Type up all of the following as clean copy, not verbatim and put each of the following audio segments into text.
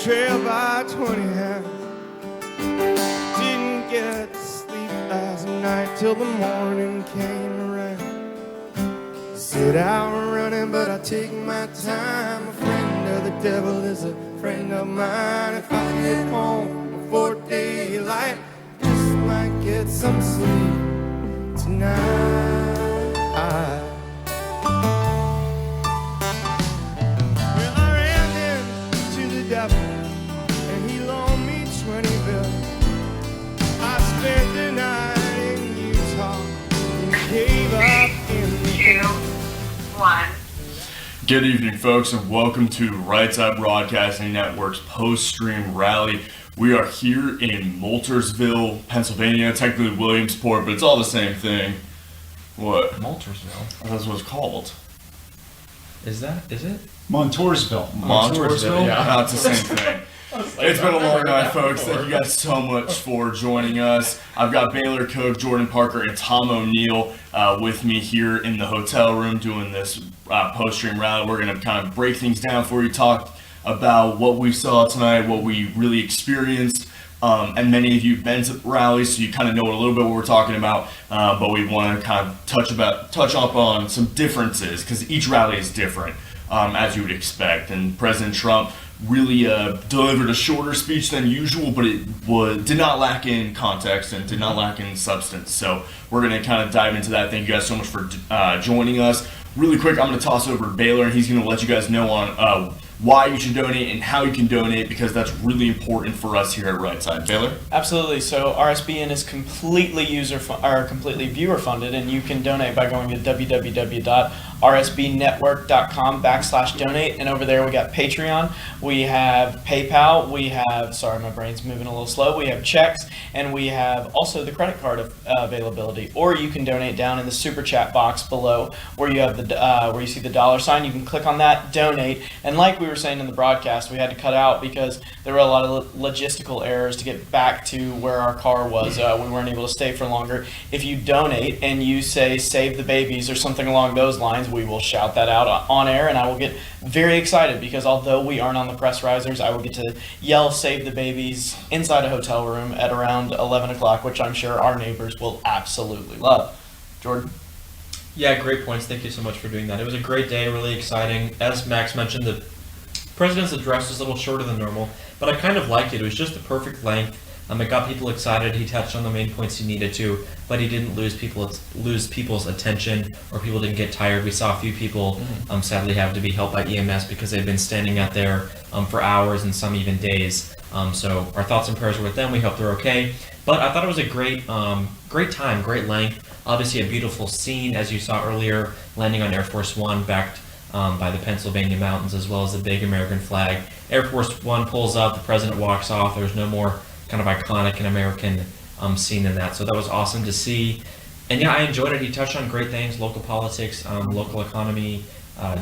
trail by 20 hands. Didn't get to sleep last night till the morning came around. Said I'm running, but I take my time. A friend of the devil is a friend of mine. If I get home before daylight, just might get some sleep tonight. Well, I ran into the devil, and he loaned me 20 bills. I spent the night in Utah and gave up in the Two, one. Good evening, folks, and welcome to Right Side Broadcasting Network's post-stream rally. We are here in Montoursville, Pennsylvania, technically Williamsport, but it's all the same thing. What? Montoursville. That's what it's called. Is it? Montoursville. Yeah. No, it's the same thing. It's been a long night, folks. Thank you guys so much for joining us. I've got Baylor Cook, Jordan Parker, and Tom O'Neill with me here in the hotel room doing this post-stream rally. We're going to kind of break things down for you, talk about what we saw tonight, what we really experienced. And many of you have been to rallies, so you kind of know a little bit what we're talking about. But we want to kind of touch up on some differences because each rally is different, as you would expect. And President Trump really delivered a shorter speech than usual, but it did not lack in context and did not lack in substance. So we're going to kind of dive into that. Thank you guys so much for joining us. Really quick, I'm going to toss over to Baylor, and he's going to let you guys know on why you should donate and how you can donate, because that's really important for us here at Right Side. Baylor? Absolutely. So RSBN is completely completely viewer funded, and you can donate by going to www.rsbnetwork.com/donate, and over there we got Patreon, we have PayPal, we have, sorry, my brain's moving a little slow, we have checks, and we have also the credit card availability. Or you can donate down in the super chat box below where you have the where you see the dollar sign. You can click on that, donate, and like we were saying in the broadcast, we had to cut out because there were a lot of logistical errors to get back to where our car was. We weren't able to stay for longer. If you donate and you say save the babies or something along those lines, we will shout that out on air, and I will get very excited because although we aren't on the press risers, I will get to yell save the babies inside a hotel room at around 11 o'clock, which I'm sure our neighbors will absolutely love. Jordan? Yeah, great points. Thank you so much for doing that. It was a great day, really exciting. As Max mentioned, the President's address was a little shorter than normal, but I kind of liked it. It was just the perfect length. It got people excited. He touched on the main points he needed to, but he didn't lose people's attention, or people didn't get tired. We saw a few people sadly have to be helped by EMS because they've been standing out there for hours and some even days. So our thoughts and prayers are with them. We hope they're okay. But I thought it was a great time, great length. Obviously a beautiful scene, as you saw earlier, landing on Air Force One, backed by the Pennsylvania mountains, as well as the big American flag. Air Force One pulls up, the president walks off. There's no more kind of iconic and American scene than that. So that was awesome to see. And yeah, I enjoyed it. He touched on great things: local politics, local economy,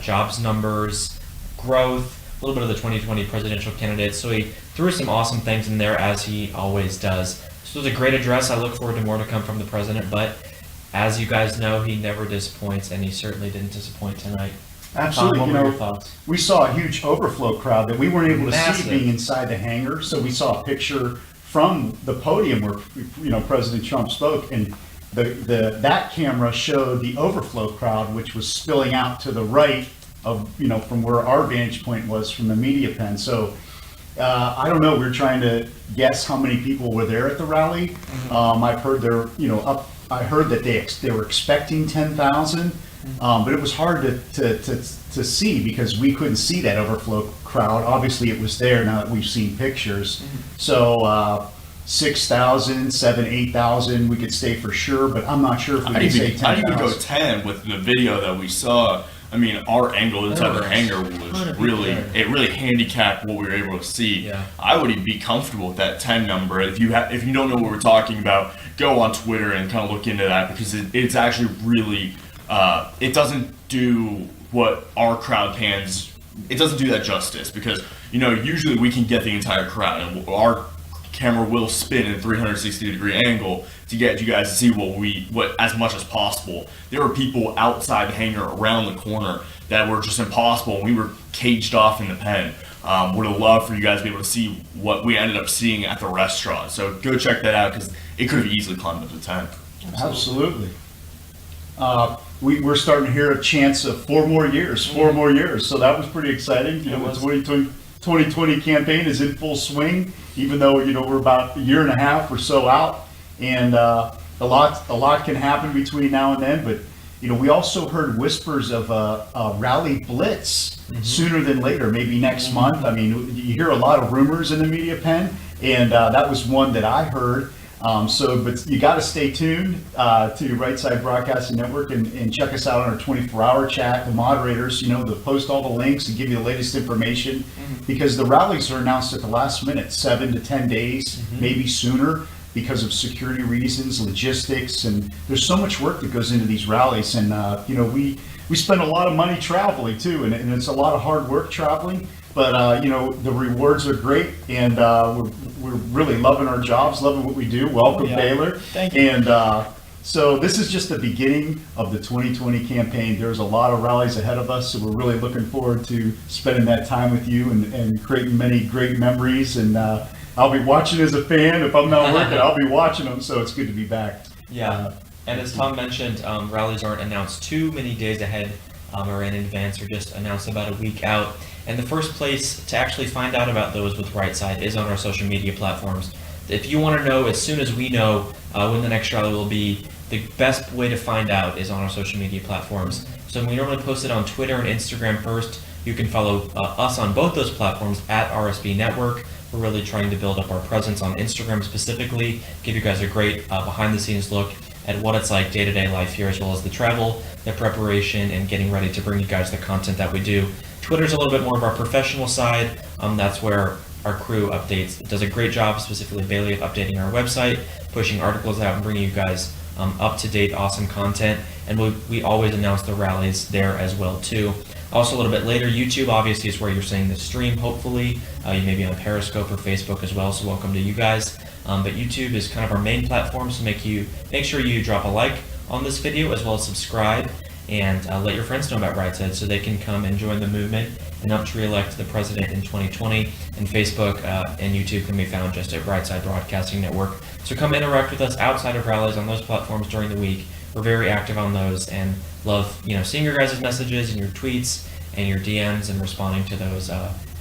jobs numbers, growth, a little bit of the 2020 presidential candidates. So he threw some awesome things in there, as he always does. This was a great address. I look forward to more to come from the president, but as you guys know, he never disappoints, and he certainly didn't disappoint tonight. Absolutely. Tom, what were your thoughts? We saw a huge overflow crowd that we weren't able to Massive. see being inside the hangar. So we saw a picture from the podium where President Trump spoke, and that camera showed the overflow crowd, which was spilling out to the right of from where our vantage point was from the media pen. So I don't know. We're trying to guess how many people were there at the rally. I've heard I heard that they were expecting 10,000. But it was hard to see because we couldn't see that overflow crowd. Obviously, it was there now that we've seen pictures. So 6,000, 7,000, 8,000, we could say for sure, but I'm not sure if we could say 10,000. I'd even go 10 with the video that we saw. I mean, our angle inside the hangar was really handicapped what we were able to see. Yeah. I would be comfortable with that 10 number. If you don't know what we're talking about, go on Twitter and kind of look into that, because it's actually really. It doesn't do what our crowd pans. It doesn't do that justice, because usually we can get the entire crowd, and our camera will spin in a 360-degree angle to get you guys to see what as much as possible. There were people outside the hangar around the corner that were just impossible, and we were caged off in the pen. Would have loved for you guys to be able to see what we ended up seeing at the restaurant. So go check that out because it could have easily climbed up to 10. Absolutely. We're starting to hear a chance of 4 more years. So that was pretty exciting. The 2020 campaign is in full swing, even though, we're about a year and a half or so out. And a lot can happen between now and then. But, we also heard whispers of a rally blitz sooner than later, maybe next month. I mean, you hear a lot of rumors in the media pen, and that was one that I heard. But you got to stay tuned to Right Side Broadcasting Network and check us out on our 24-hour chat. The moderators, they'll post all the links and give you the latest information because the rallies are announced at the last minute, 7 to 10 days, maybe sooner, because of security reasons, logistics, and there's so much work that goes into these rallies. And we spend a lot of money traveling too, and it's a lot of hard work traveling. But the rewards are great, and we're really loving our jobs, loving what we do. Welcome, Baylor. Thank you. And so this is just the beginning of the 2020 campaign. There's a lot of rallies ahead of us, so we're really looking forward to spending that time with you and creating many great memories. And I'll be watching as a fan. If I'm not working, I'll be watching them. So it's good to be back. Yeah. And as Tom mentioned, rallies aren't announced too many days ahead or in advance. They're just announced about a week out. And the first place to actually find out about those with Right Side is on our social media platforms. If you want to know as soon as we know when the next rally will be, the best way to find out is on our social media platforms. So we normally post it on Twitter and Instagram first. You can follow us on both those platforms at RSB Network. We're really trying to build up our presence on Instagram specifically, give you guys a great behind-the-scenes look at what it's like day-to-day life here, as well as the travel, the preparation, and getting ready to bring you guys the content that we do. Twitter's a little bit more of our professional side. That's where our crew does a great job, specifically Bailey, of updating our website, pushing articles out, and bringing you guys up-to-date, awesome content. And we always announce the rallies there as well, too. Also, a little bit later, YouTube obviously is where you're seeing the stream, hopefully. You may be on Periscope or Facebook as well, so welcome to you guys. But YouTube is kind of our main platform, so make sure you drop a like on this video, as well as subscribe, and let your friends know about Right Side so they can come and join the movement and help to re-elect the president in 2020. And Facebook and YouTube can be found just at Right Side Broadcasting Network. So come interact with us outside of rallies on those platforms during the week. We're very active on those and love seeing your guys' messages and your tweets and your DMs and responding to those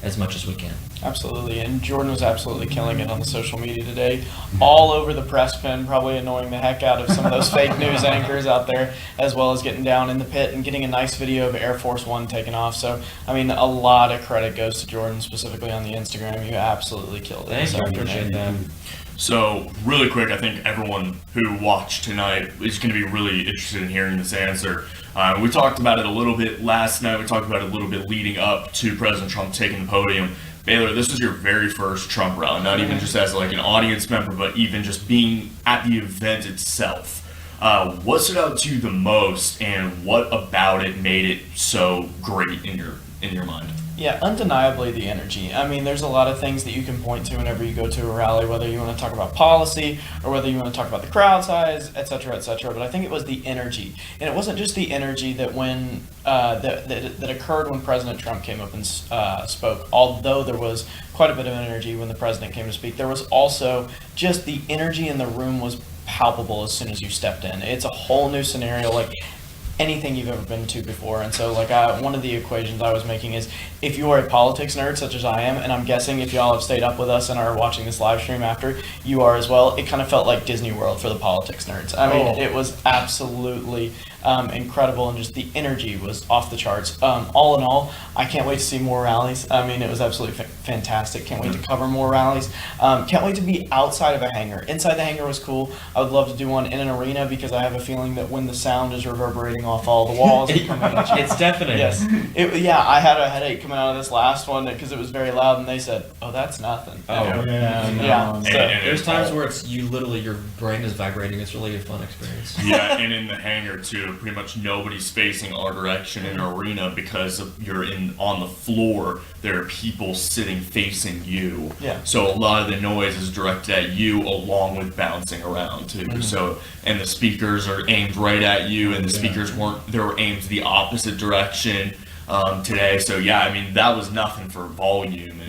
as much as we can. Absolutely, and Jordan was absolutely killing it on the social media today, all over the press pen, probably annoying the heck out of some of those fake news anchors out there, as well as getting down in the pit and getting a nice video of Air Force One taking off. So, I mean, a lot of credit goes to Jordan, specifically on the Instagram. You absolutely killed it. Thank you, I appreciate that. So, really quick, I think everyone who watched tonight is going to be really interested in hearing this answer. We talked about it a little bit last night. We talked about it a little bit leading up to President Trump taking the podium. Baylor, this was your very first Trump rally, not even just as like an audience member, but even just being at the event itself. What stood out to you the most, and what about it made it so great in your mind? Yeah, undeniably the energy. I mean, there's a lot of things that you can point to whenever you go to a rally, whether you want to talk about policy or whether you want to talk about the crowd size, et cetera, et cetera. But I think it was the energy. And it wasn't just the energy that that occurred when President Trump came up and spoke, although there was quite a bit of energy when the president came to speak. There was also just the energy in the room was palpable as soon as you stepped in. It's a whole new scenario, like anything you've ever been to before. And so one of the equations I was making is, if you are a politics nerd such as I am, and I'm guessing if y'all have stayed up with us and are watching this live stream after, you are as well, it kind of felt like Disney World for the politics nerds. I mean, It was absolutely incredible, and just the energy was off the charts. All in all, I can't wait to see more rallies. I mean, it was absolutely fantastic. Can't wait to cover more rallies. Can't wait to be outside of a hangar. Inside the hangar was cool. I would love to do one in an arena, because I have a feeling that when the sound is reverberating off all the walls, It's definite. Yes. I had a headache coming out of this last one because it was very loud, and they said, "Oh, that's nothing." Oh, yeah. So, there's times where it's your brain is vibrating. It's really a fun experience. Yeah, and in the hangar too, pretty much nobody's facing our direction in an arena because you're on the floor. There are people sitting facing you. Yeah. So a lot of the noise is directed at you, along with bouncing around too. Mm-hmm. So, and the speakers are aimed right at you, and the speakers they were aimed the opposite direction today. So yeah, I mean, that was nothing for volume.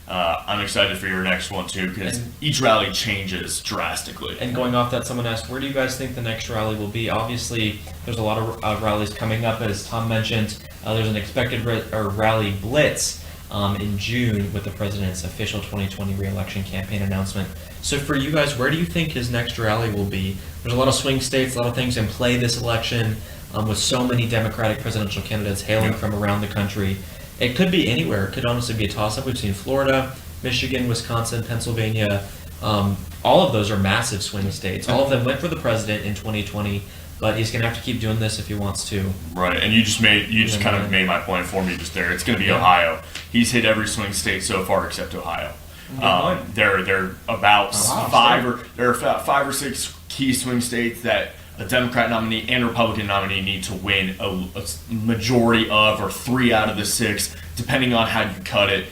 I'm excited for your next one too, because each rally changes drastically. And going off that, someone asked, where do you guys think the next rally will be? Obviously, there's a lot of rallies coming up, as Tom mentioned. There's an expected rally blitz in June with the president's official 2020 re-election campaign announcement. So for you guys, where do you think his next rally will be? There's a lot of swing states, a lot of things in play this election, with so many Democratic presidential candidates hailing from around the country. It could be anywhere. It could honestly be a toss-up. We've seen Florida, Michigan, Wisconsin, Pennsylvania. All of those are massive swing states. All of them went for the president in 2020, but he's going to have to keep doing this if he wants to. Right, and you just kind of made my point for me just there. It's going to be Ohio. He's hit every swing state so far except Ohio. They're about there are about 5 or 6 key swing states that a Democrat nominee and a Republican nominee need to win a majority of, or 3 out of the 6, depending on how you cut it.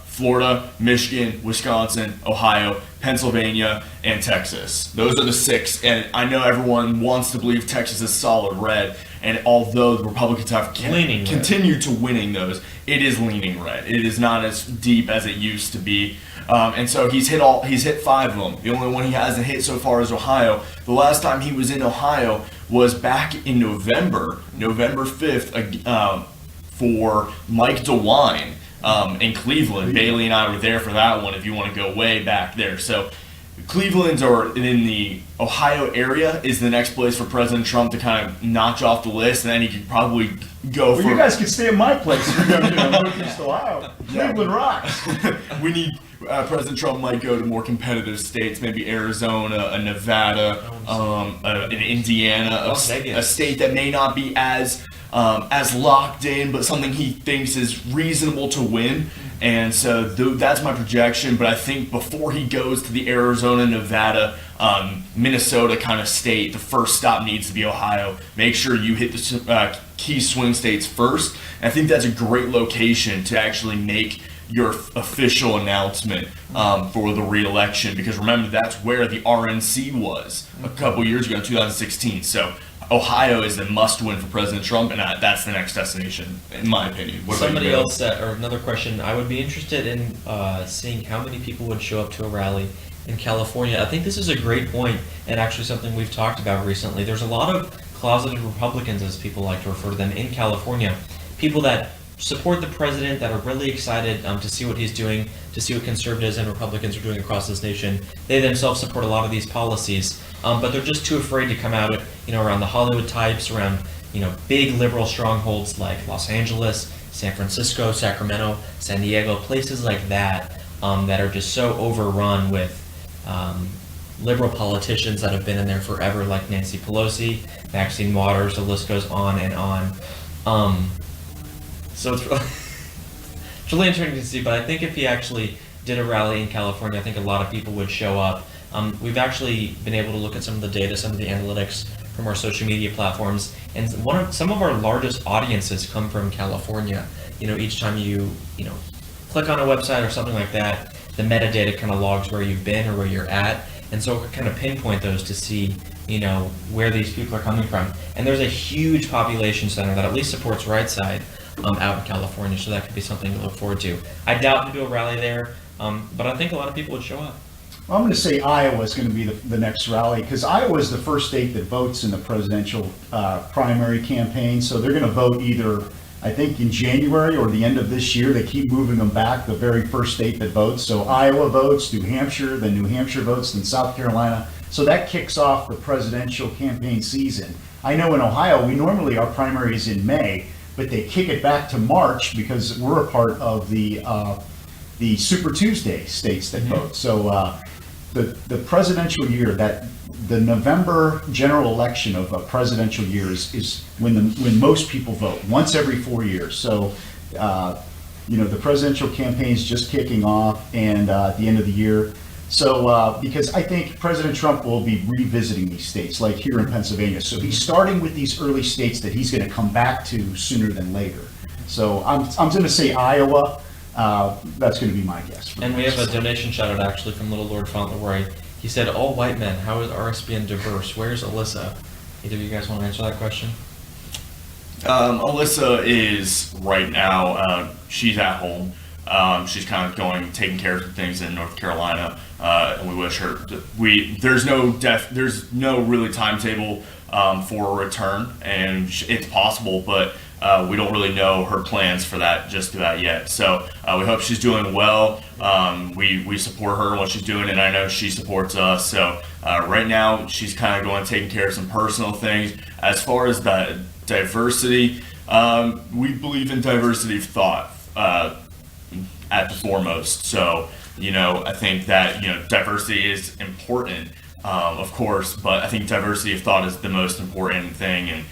Florida, Michigan, Wisconsin, Ohio, Pennsylvania, and Texas. Those are the 6, and I know everyone wants to believe Texas is solid red, and although the Republicans have continued to winning those, it is leaning red. It is not as deep as it used to be. And so he's hit 5 of them. The only one he hasn't hit so far is Ohio. The last time he was in Ohio was back in November 5th, for Mike DeWine in Cleveland. Bailey and I were there for that one, if you want to go way back there. So Cleveland, or in the Ohio area, is the next place for President Trump to kind of notch off the list, and then he could probably go for... you guys can stay in my place if you're going to Northeast Ohio. Cleveland rocks. We need... President Trump might go to more competitive states, maybe Arizona, Nevada, an Indiana, a state that may not be as locked in, but something he thinks is reasonable to win. And so that's my projection. But I think before he goes to the Arizona, Nevada, Minnesota kind of state, the first stop needs to be Ohio. Make sure you hit the key swing states first. And I think that's a great location to actually make your official announcement for the re-election, because remember, that's where the RNC was a couple years ago in 2016. So Ohio is a must-win for President Trump, and that's the next destination, in my opinion. Somebody else said, or another question, I would be interested in seeing how many people would show up to a rally in California. I think this is a great point, and actually something we've talked about recently. There's a lot of closeted Republicans, as people like to refer to them, in California. People that support the president, that are really excited to see what he's doing, to see what conservatives and Republicans are doing across this nation. They themselves support a lot of these policies, but they're just too afraid to come out around the Hollywood types, around big liberal strongholds like Los Angeles, San Francisco, Sacramento, San Diego, places like that that are just so overrun with liberal politicians that have been in there forever, like Nancy Pelosi, Maxine Waters. The list goes on and on. So it's really interesting to see, but I think if he actually did a rally in California, I think a lot of people would show up. We've actually been able to look at some of the data, some of the analytics from our social media platforms, and some of our largest audiences come from California. Each time you click on a website or something like that, the metadata kind of logs where you've been or where you're at, and so we kind of pinpoint those to see where these people are coming from. And there's a huge population center that at least supports right side out in California, so that could be something to look forward to. I doubt to do a rally there, but I think a lot of people would show up. Well, I'm going to say Iowa is going to be the next rally, because Iowa is the first state that votes in the presidential primary campaign. So they're going to vote either, I think, in January or the end of this year. They keep moving them back, the very first state that votes. So Iowa votes, New Hampshire, then New Hampshire votes, then South Carolina. So that kicks off the presidential campaign season. I know in Ohio, our primary is in May, but they kick it back to March because we're a part of the Super Tuesday states that vote. So the presidential year, the November general election of a presidential year is when most people vote, once every 4 years. So the presidential campaign is just kicking off, and at the end of the year. So because I think President Trump will be revisiting these states, like here in Pennsylvania. So he's starting with these early states that he's going to come back to sooner than later. So I'm going to say Iowa. That's going to be my guess. And we have a donation shout out actually from Little Lord Fauntleroy. He said, "All white men, how is RSBN diverse? Where's Alyssa?" Either of you guys want to answer that question? Alyssa is right now, she's at home. She's kind of taking care of some things in North Carolina, and we wish her. There's no really timetable for a return, and it's possible, but we don't really know her plans for that just about yet. So we hope she's doing well. We support her in what she's doing, and I know she supports us. So right now, she's kind of taking care of some personal things. As far as the diversity, we believe in diversity of thought at the foremost. So, I think that, diversity is important, of course, but I think diversity of thought is the most important thing, and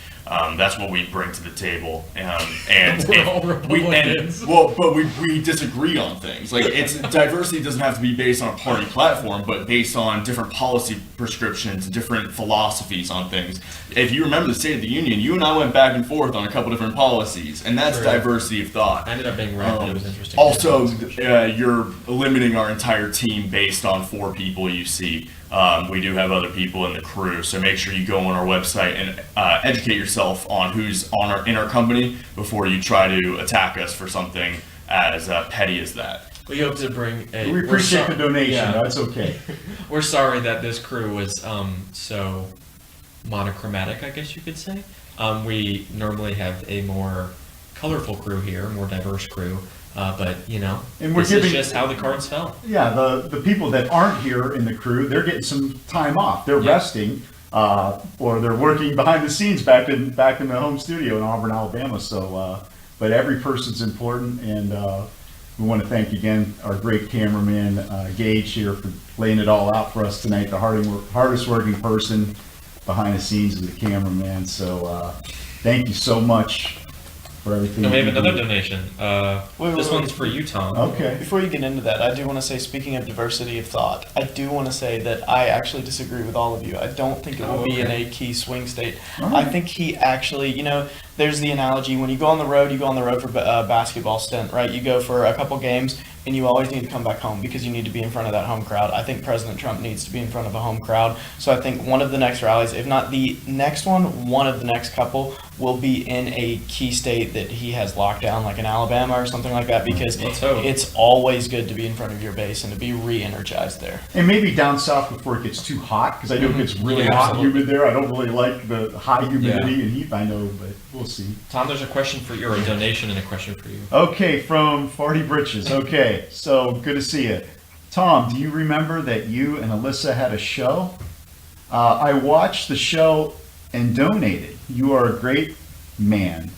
that's what we bring to the table. We're all Republicans. But we disagree on things. Like, diversity doesn't have to be based on a party platform, but based on different policy prescriptions, different philosophies on things. If you remember the State of the Union, you and I went back and forth on a couple different policies, and that's diversity of thought. I ended up being right, but it was interesting. Also, you're limiting our entire team based on 4 people you see. We do have other people in the crew, so make sure you go on our website and educate yourself on who's in our company before you try to attack us for something as petty as that. We hope to bring a. We appreciate the donation. That's okay. We're sorry that this crew was so monochromatic, I guess you could say. We normally have a more colorful crew here, more diverse crew. But and this is just how the cards fell. Yeah, the people that aren't here in the crew, they're getting some time off. They're resting, or they're working behind the scenes back in the home studio in Auburn, Alabama. So, but every person's important, and we want to thank again our great cameraman Gage here for laying it all out for us tonight. The hardest working person behind the scenes is the cameraman. So, thank you so much. And we have another donation. This one's for you, Tom. Okay. Before you get into that, I do want to say, speaking of diversity of thought, I do want to say that I actually disagree with all of you. I don't think it will be in a key swing state. I think he actually, there's the analogy, when you go on the road for a basketball stint, right? You go for a couple games, and you always need to come back home because you need to be in front of that home crowd. I think President Trump needs to be in front of a home crowd. So I think one of the next rallies, if not the next one of the next couple, will be in a key state that he has locked down, like in Alabama or something like that, because it's always good to be in front of your base and to be re-energized there. And maybe down south before it gets too hot, because I know it gets really hot and humid there. I don't really like the high humidity and heat, I know, but we'll see. Tom, there's a question for you, or a donation and a question for you. Okay, from Farty Britches. Okay, so good to see you. Tom, do you remember that you and Alyssa had a show? I watched the show and donated. You are a great man.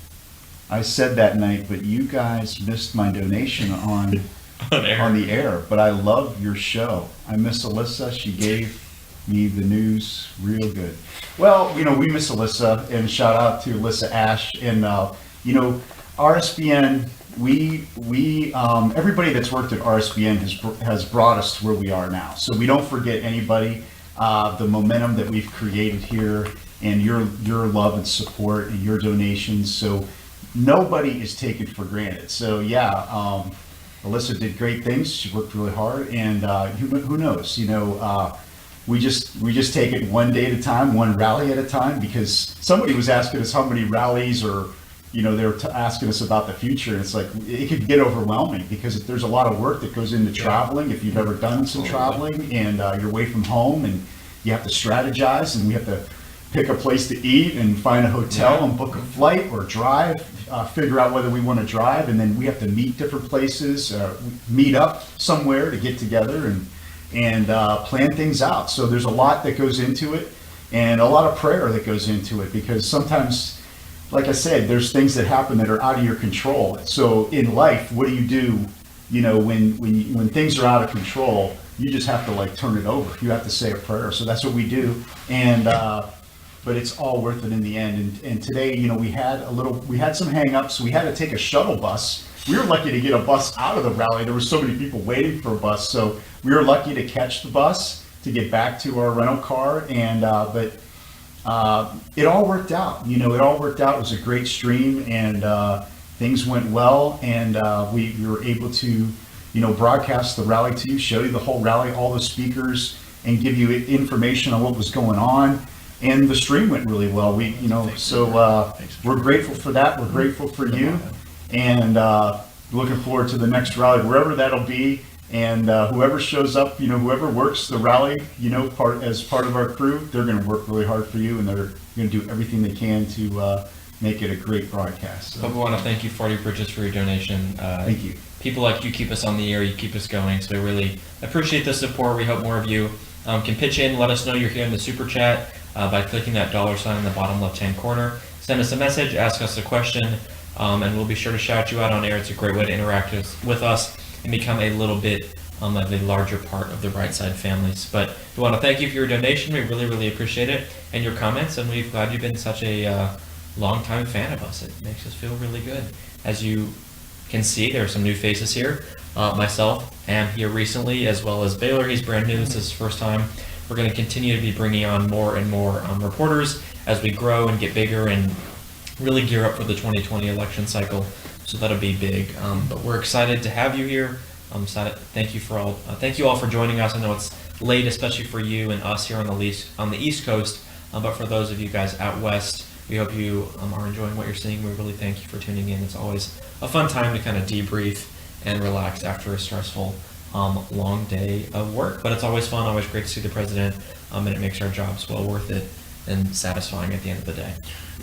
I said that night, but you guys missed my donation on the air. But I love your show. I miss Alyssa. She gave me the news real good. Well, we miss Alyssa, and shout out to Alyssa Ash. And RSBN, we everybody that's worked at RSBN has brought us to where we are now. So we don't forget anybody. The momentum that we've created here, and your love and support and your donations. So nobody is taken for granted. So Alyssa did great things. She worked really hard, and who knows? We just take it one day at a time, one rally at a time. Because somebody was asking us how many rallies, or they were asking us about the future. And it's like it could get overwhelming because there's a lot of work that goes into traveling. If you've ever done some traveling, and you're away from home, and you have to strategize, and we have to pick a place to eat and find a hotel and book a flight or drive, figure out whether we want to drive, and then we have to meet different places, meet up somewhere to get together and plan things out. So there's a lot that goes into it, and a lot of prayer that goes into it, because sometimes, like I said, there's things that happen that are out of your control. So in life, what do you do? When things are out of control, you just have to turn it over. You have to say a prayer. So that's what we do, and but it's all worth it in the end. And today, we had some hang-ups. We had to take a shuttle bus. We were lucky to get a bus out of the rally. There were so many people waiting for a bus, so we were lucky to catch the bus to get back to our rental car. And but it all worked out. It all worked out. It was a great stream, and things went well. And we were able to, broadcast the rally to you, show you the whole rally, all the speakers, and give you information on what was going on. And the stream went really well. We're grateful for that. We're grateful for you. And looking forward to the next rally, wherever that'll be. And whoever shows up, whoever works the rally, as part of our crew, they're going to work really hard for you, and they're going to do everything they can to make it a great broadcast. So. But we want to thank you, 40 Bridges, for your donation. Thank you. People like you keep us on the air, you keep us going, so we really appreciate the support. We hope more of you can pitch in, let us know you're here in the Super Chat by clicking that $ in the bottom left-hand corner. Send us a message, ask us a question, and we'll be sure to shout you out on air. It's a great way to interact with us and become a little bit of a larger part of the Right Side families. But we want to thank you for your donation. We really, really appreciate it, and your comments, and we're glad you've been such a long-time fan of us. It makes us feel really good. As you can see, there are some new faces here. Myself am here recently, as well as Baylor. He's brand new. This is his first time. We're going to continue to be bringing on more and more reporters as we grow and get bigger and really gear up for the 2020 election cycle. So that'll be big. But we're excited to have you here. Thank you all for joining us. I know it's late, especially for you and us here on the East Coast. But for those of you guys out west, we hope you are enjoying what you're seeing. We really thank you for tuning in. It's always a fun time to kind of debrief and relax after a stressful, long day of work. But it's always fun, always great to see the president, and it makes our jobs well worth it and satisfying at the end of the day.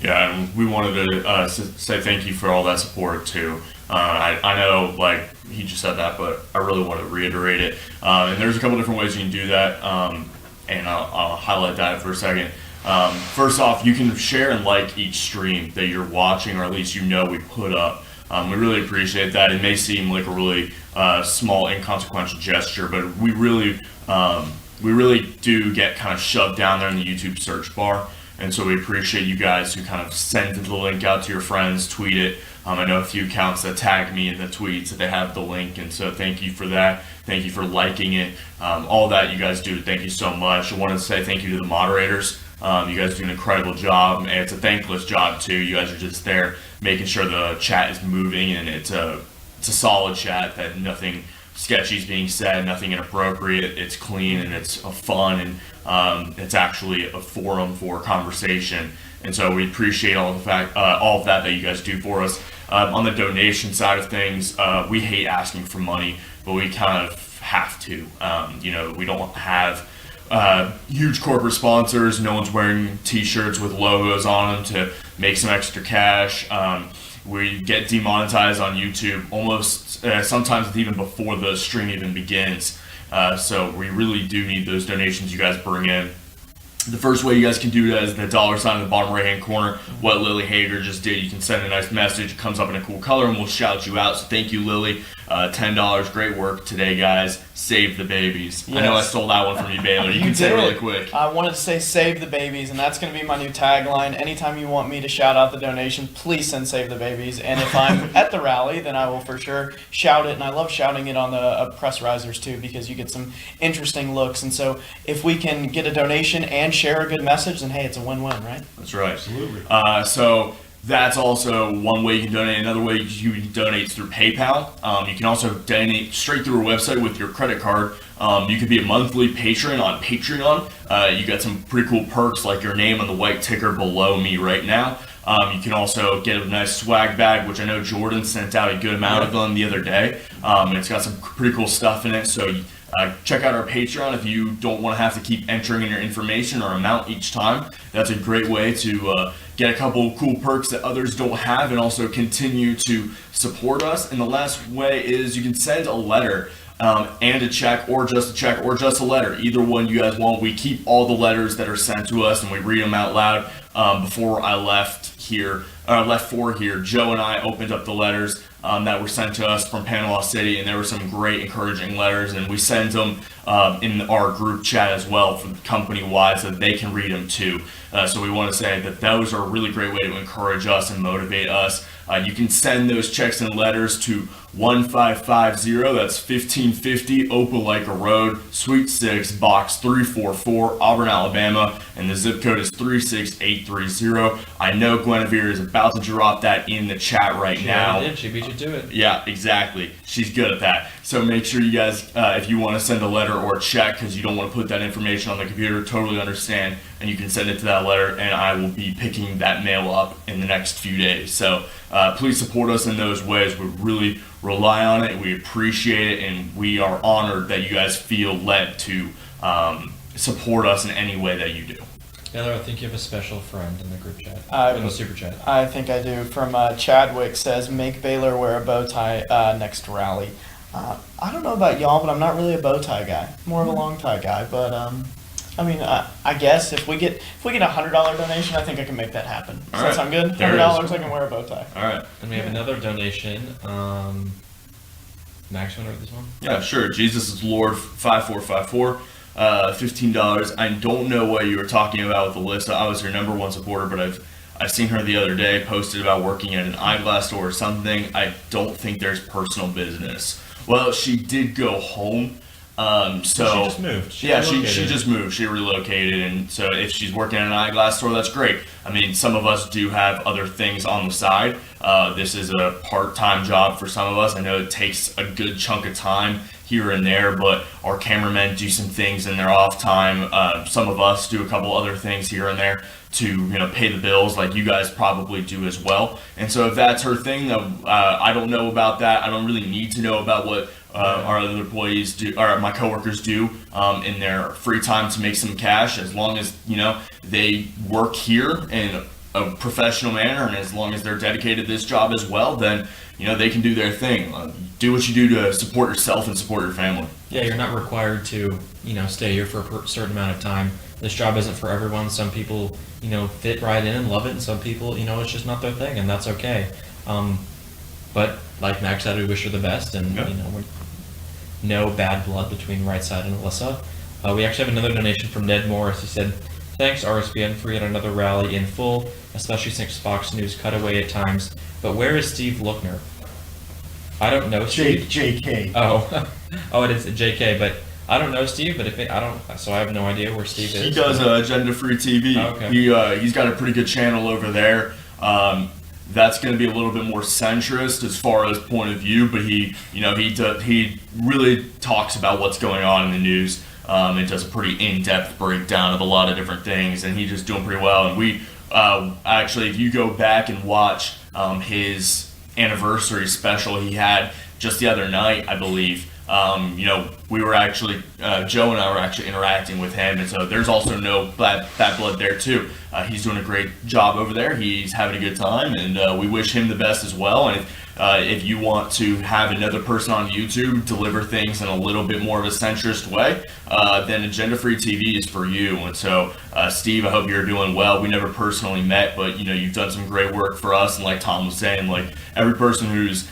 Yeah, and we wanted to say thank you for all that support too. I know, like he just said that, but I really want to reiterate it. And there's a couple different ways you can do that, and I'll highlight that for a second. First off, you can share and like each stream that you're watching, or at least we put up. We really appreciate that. It may seem like a really small, inconsequential gesture, but we really do get kind of shoved down there in the YouTube search bar. And so we appreciate you guys who kind of send the link out to your friends, tweet it. I know a few accounts that tag me in the tweets that they have the link, and so thank you for that. Thank you for liking it. All that you guys do, thank you so much. I wanted to say thank you to the moderators. You guys do an incredible job, and it's a thankless job too. You guys are just there making sure the chat is moving, and it's a solid chat, that nothing sketchy is being said, nothing inappropriate. It's clean and it's fun, and it's actually a forum for conversation. And so we appreciate all of that you guys do for us. On the donation side of things, we hate asking for money, but we kind of have to. We don't have huge corporate sponsors. No one's wearing t-shirts with logos on them to make some extra cash. We get demonetized on YouTube almost sometimes even before the stream even begins. So we really do need those donations you guys bring in. The first way you guys can do that is the $ in the bottom right hand corner. What Lily Hager just did, you can send a nice message, it comes up in a cool color, and we'll shout you out. So thank you, Lily. $10, great work today, guys. Save the babies. Yes. I know I stole that one from you, Baylor. You can say it really quick. I wanted to say save the babies, and that's going to be my new tagline. Anytime you want me to shout out the donation, please send save the babies. And if I'm at the rally, then I will for sure shout it. And I love shouting it on the press risers too, because you get some interesting looks. And so if we can get a donation and share a good message, then hey, it's a win-win, right? That's right. Absolutely. So that's also one way you can donate. Another way you can donate is through PayPal. You can also donate straight through our website with your credit card. You could be a monthly patron on Patreon. You got some pretty cool perks, like your name on the white ticker below me right now. You can also get a nice swag bag, which I know Jordan sent out a good amount of them the other day. It's got some pretty cool stuff in it. So check out our Patreon if you don't want to have to keep entering in your information or amount each time. That's a great way to get a couple cool perks that others don't have, and also continue to support us. And the last way is you can send a letter and a check, or just a letter. Either one you guys want. We keep all the letters that are sent to us, and we read them out loud. Before I left for here, Joe and I opened up the letters that were sent to us from Panama City, and there were some great encouraging letters, and we send them in our group chat as well from company-wide, so that they can read them too. So we want to say that those are a really great way to encourage us and motivate us. You can send those checks and letters to 1550, that's 1550 Opelika Road, Suite 6, Box 344, Auburn, Alabama, and the zip code is 36830. I know Guinevere is about to drop that in the chat right now. She beat you to it. Yeah, exactly. She's good at that. So make sure you guys, if you want to send a letter or a check, because you don't want to put that information on the computer, totally understand, and you can send it to that letter, and I will be picking that mail up in the next few days. So please support us in those ways. We really rely on it. We appreciate it, and we are honored that you guys feel led to support us in any way that you do. Baylor, I think you have a special friend in the group chat, in the super chat. I think I do. From Chadwick says, make Baylor wear a bow tie next rally. I don't know about y'all, but I'm not really a bow tie guy. More of a long tie guy. But I mean, I guess if we get a $100 donation, I think I can make that happen. Does that sound good? $100, I can wear a bow tie. All right. And we have another donation. Max, want to read this one? Yeah, sure. Jesus is Lord 5454. $15. I don't know what you were talking about with Alyssa. I was her #1 supporter, but I've seen her the other day posted about working at an eyeglass store or something. I don't think there's personal business. Well, she did go home. So she just moved. She just moved. She relocated, and so if she's working at an eyeglass store, that's great. I mean, some of us do have other things on the side. This is a part-time job for some of us. I know it takes a good chunk of time here and there, but our cameramen do some things in their off time. Some of us do a couple other things here and there to pay the bills, like you guys probably do as well. And so if that's her thing, I don't know about that. I don't really need to know about what our other employees do, or my coworkers do in their free time to make some cash. As long as they work here in a professional manner, and as long as they're dedicated to this job as well, then they can do their thing. Do what you do to support yourself and support your family. Yeah, you're not required to stay here for a certain amount of time. This job isn't for everyone. Some people fit right in and love it, and some people it's just not their thing, and that's okay. But like Max said, we wish her the best, and no bad blood between Right Side and Alyssa. We actually have another donation from Ned Morris. He said, "Thanks RSBN for yet another rally in full, especially since Fox News cut away at times. But where is Steve Lookner?" I don't know Steve. JK. Oh, it is JK, but I don't know Steve. But so I have no idea where Steve is. He does Agenda Free TV. Oh, okay. He's got a pretty good channel over there. That's going to be a little bit more centrist as far as point of view, but he really talks about what's going on in the news. It does a pretty in-depth breakdown of a lot of different things, and he's just doing pretty well. And we actually, if you go back and watch his anniversary special he had just the other night, I believe, we were actually, Joe and I were actually interacting with him, and so there's also no bad blood there too. He's doing a great job over there. He's having a good time, and we wish him the best as well. And if you want to have another person on YouTube deliver things in a little bit more of a centrist way, then Agenda Free TV is for you. And so, Steve, I hope you're doing well. We never personally met, but you've done some great work for us. And like Tom was saying, like every person who's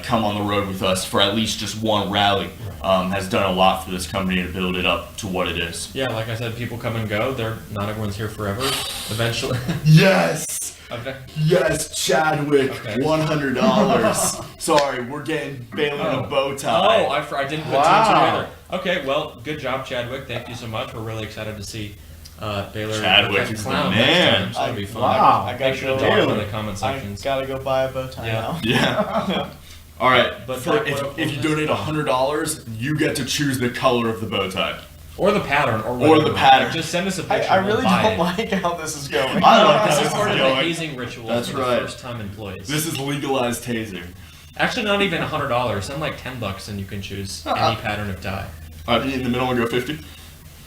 come on the road with us for at least just one rally has done a lot for this company to build it up to what it is. Yeah, like I said, people come and go. Not everyone's here forever. Eventually. Yes. Okay. Yes, Chadwick, Okay. $100. Sorry, we're getting Baylor in a bow tie. Oh, I didn't put two and two together. Okay, well, good job, Chadwick. Thank you so much. We're really excited to see Baylor. Chadwick is the clown man. next time. It's gonna be fun. Wow. I Make gotta sure to go. talk in the comment sections. I gotta go buy a bow tie now. Yeah. All right, But but what- if you donate $100, you get to choose the color of the bow tie. Or the pattern, or Or whatever. the pattern. Like, just send us a picture. I and we'll really buy don't it. like how this is going. I like This this is part of the going. hazing ritual That's for right. the first-time employees. This is legalized tasing. Actually, not even $100. Send like $10, and you can choose any pattern of tie. In the middle, and go 50.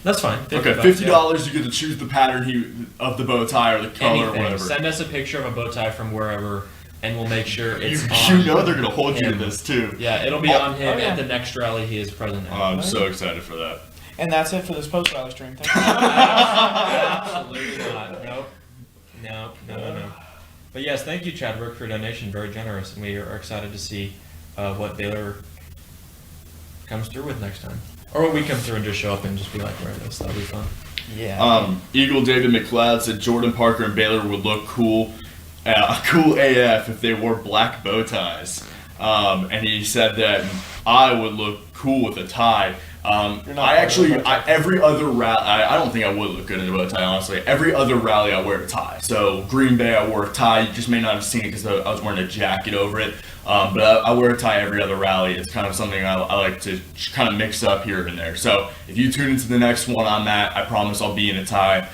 That's fine. Okay, $50. You get to choose the pattern of the bow tie or the color or Anything. whatever. Send us a picture of a bow tie from wherever, and we'll make sure it's You on. know they're gonna hold you to him. this too. Yeah, it'll be on him oh, yeah. at the next rally he is present Oh, at. I'm so excited for that. And that's it for this post rally stream. Thank you. Absolutely not. Nope. No. But yes, thank you, Chadwick, for your donation. Very generous, and we are excited to see what Baylor comes through with next time. Or what we come through and just show up and just be like, wear this. That'll be fun. Yeah. Eagle David McLeod said Jordan Parker and Baylor would look cool AF if they wore black bow ties. And he said that I would look cool with a tie. Every other rally, I don't think I would look good in a bow tie, honestly. Every other rally I wear a tie. So Green Bay, I wore a tie. You just may not have seen it because I was wearing a jacket over it. But I wear a tie every other rally. It's kind of something I like to kind of mix up here and there. So if you tune into the next one on that, I promise I'll be in a tie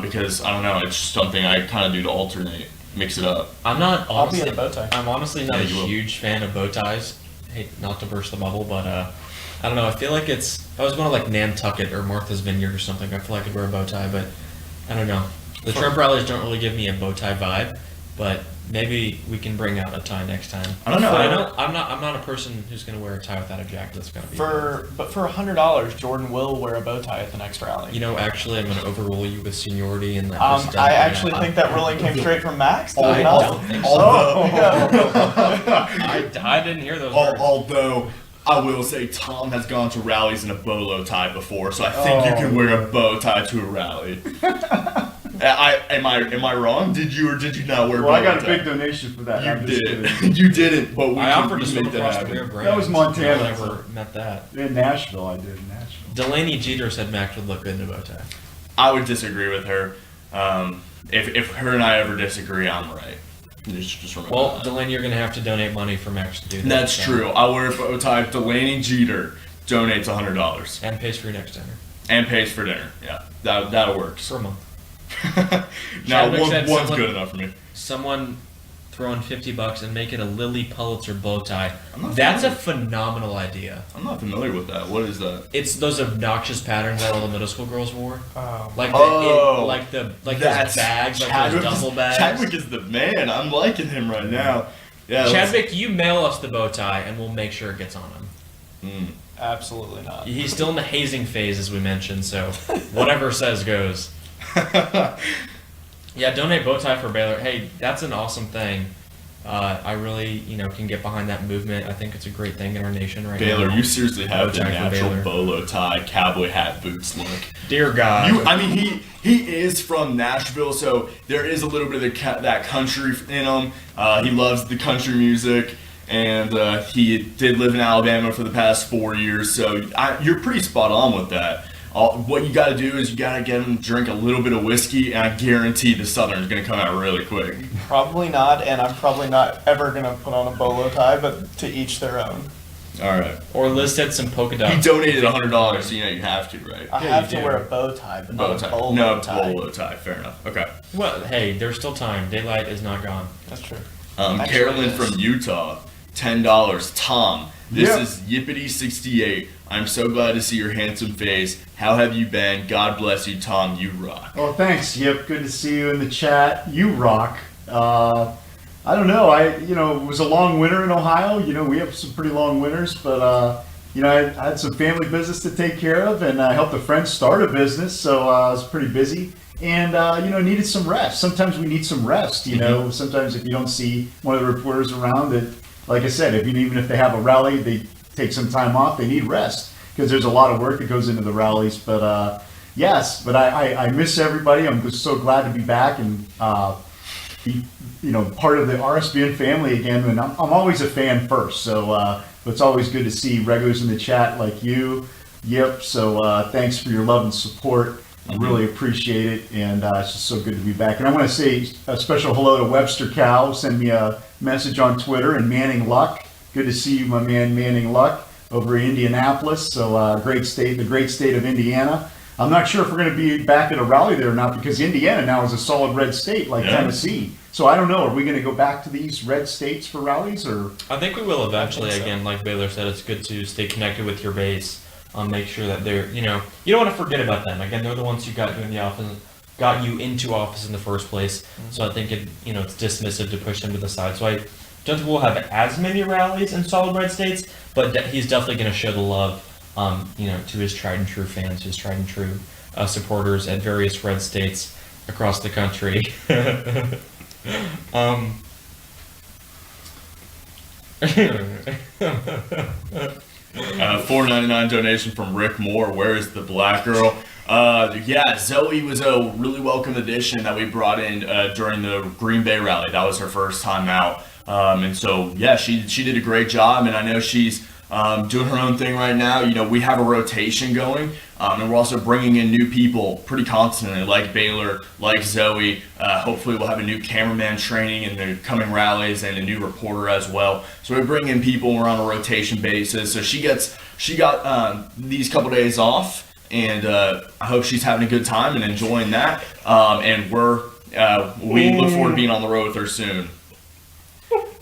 because, I don't know, it's just something I kind of do to alternate, mix it up. I'm not I'll be honestly, in a bow tie. I'm honestly not Yeah, a you will. huge fan of bow ties. hate not to burst the bubble, but I don't know. I feel like if I was going to like Nantucket or Martha's Vineyard or something, I feel like I'd wear a bow tie, but I don't know. The Trump rallies don't really give me a bow tie vibe, but maybe we can bring out a tie next time. I don't know. But I'm not a person who's going to wear a tie without a jacket. That's going to be But for $100, Jordan will wear a bow tie at the next rally. Actually, I'm going to overrule you with seniority and that. I actually think that ruling came straight from Max. Did it I not? don't think so. I didn't hear those words. Although I will say Tom has gone to rallies in a bolo tie before, so I think you can wear a bow tie to a rally. Am I wrong? Did you or did you not wear? Well, I got a tie? big donation for that. You did. You didn't, but we I can offered to make swim that across the happen. Rio Grande. That was Montana. I never met that. In Nashville, I did in Nashville. Delaney Jeter said Max would look good in a bow tie. I would disagree with her. If her and I ever disagree, I'm right. Just remember Well, that. Delaney, you're going to have to donate money for Max to do that. That's so. true. I wear a bow tie. Delaney Jeter donates $100 And pays for your next dinner. and pays for dinner. Yeah, that works. For a month. Now Chadwick said one's someone- good enough for me. Someone throw in $50 and make it a Lily Pulitzer bow tie. I'm not That's a familiar. phenomenal idea. I'm not familiar with that. What is that? It's those obnoxious patterns that all the middle school girls wore. Oh. Like Oh, those That's bags, like Chadwick those duffel bags. Chadwick is the man. I'm liking him right now. Yeah, Chadwick, you mail us the bow tie and we'll make sure it gets on him. Absolutely not. He's still in the hazing phase, as we mentioned, so whatever says goes. Yeah, donate bow tie for Baylor. Hey, that's an awesome thing. I really, can get behind that movement. I think it's a great thing in our nation right Baylor, now. you seriously have Bow the tie for natural Baylor. bolo tie, cowboy hat, boots look. Dear God. He is from Nashville, so there is a little bit of that country in him. He loves the country music, and he did live in Alabama for the past 4 years, so you're pretty spot on with that. What you got to do is you got to get him to drink a little bit of whiskey, and I guarantee the Southern's going to come out really quick. Probably not, and I'm probably not ever going to put on a bolo tie, but to each their own. All right. Or Liz said some polka He dots. donated $100, so you have to, right? I Yeah, have you to do. wear a bow tie, but Bow not tie. a bolo No, tie. bolo tie. Fair enough. Okay. Well, hey, there's still time. Daylight is not gone. That's true. Actually, Carolyn it is. from Utah, $10. Tom, this Yep. is Yippity68. I'm so glad to see your handsome face. How have you been? God bless you, Tom. You rock. Well, thanks, Yip. Good to see you in the chat. You rock. I don't know. It was a long winter in Ohio. We have some pretty long winters, but I had some family business to take care of, and I helped a friend start a business, so I was pretty busy. And needed some rest. Sometimes we need some rest. Sometimes if you don't see one of the reporters around, that, like I said, even if they have a rally, they take some time off. They need rest because there's a lot of work that goes into the rallies. But yes, but I miss everybody. I'm just so glad to be back and be part of the RSBN family again. And I'm always a fan first, so it's always good to see regulars in the chat like you, Yip. So thanks for your love and support. I really appreciate it, and it's just so good to be back. And I want to say a special hello to Webster Cow. Send me a message on Twitter, and Manning Luck. Good to see you, my man Manning Luck, over in Indianapolis. So the great state of Indiana. I'm not sure if we're going to be back at a rally there or not, because Indiana now is a solid red state like Tennessee. So I don't know. Are we going to go back to these red states for rallies, or? I think we will eventually. I think so. Again, like Baylor said, it's good to stay connected with your base. Make sure that they're, you don't want to forget about them. Again, they're the ones who got you in the office, got you into office in the first place. So I think it's dismissive to push them to the side. So I don't think we'll have as many rallies in solid red states, but he's definitely going to show the love, to his tried and true fans, his tried and true supporters at various red states across the country. $4.99 donation from Rick Moore. Where is the black girl? Zoe was a really welcome addition that we brought in during the Green Bay rally. That was her first time out. And so, she did a great job, and I know she's doing her own thing right now. We have a rotation going, and we're also bringing in new people pretty constantly, like Baylor, like Zoe. Hopefully we'll have a new cameraman training in the coming rallies and a new reporter as well. So we bring in people, and we're on a rotation basis. So she got these couple days off, and I hope she's having a good time and enjoying that. And we look forward to being on the road with her soon.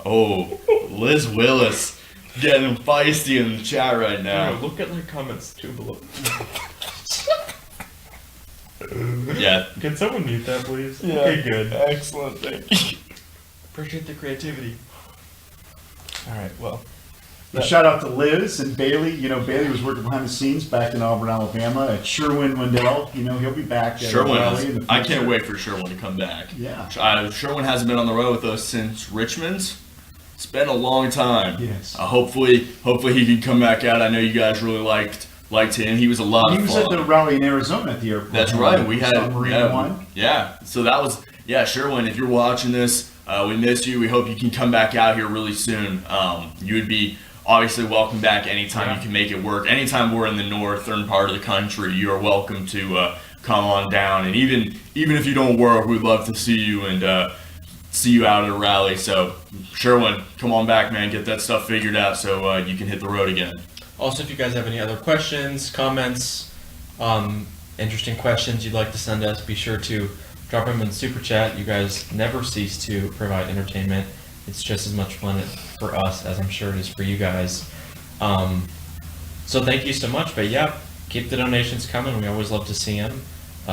Oh, Liz Willis. Getting feisty in the chat right now. Look at my comments too below. Yeah. Can someone mute that, please? Yeah. Okay, good. Excellent. Thank you. Appreciate the creativity. All right. Well. A shout out to Liz and Bailey. You know, Bailey was working behind the scenes back in Auburn, Alabama. At Sherwin Wendell, you know, he'll be back at Raleigh in the I can't future. wait for Sherwin to come back. Yeah. Sherwin hasn't been on the road with us since Richmond. It's been a long time. Yes. Hopefully he can come back out. I know you guys really liked him. He was a lot He of was fun. at the rally in Arizona at the airport. That's right. We had Submarine one. Yeah. So that was Sherwin. If you're watching this, we miss you. We hope you can come back out here really soon. You would be obviously welcome back anytime you can make it work. Anytime we're in the northern part of the country, you are welcome to come on down. And even if you don't work, we'd love to see you and see you out at a rally. So Sherwin, come on back, man. Get that stuff figured out so you can hit the road again. Also, if you guys have any other questions, comments, interesting questions you'd like to send us, be sure to drop them in Super Chat. You guys never cease to provide entertainment. It's just as much fun for us as I'm sure it is for you guys. So thank you so much. But yeah, keep the donations coming. We always love to see them.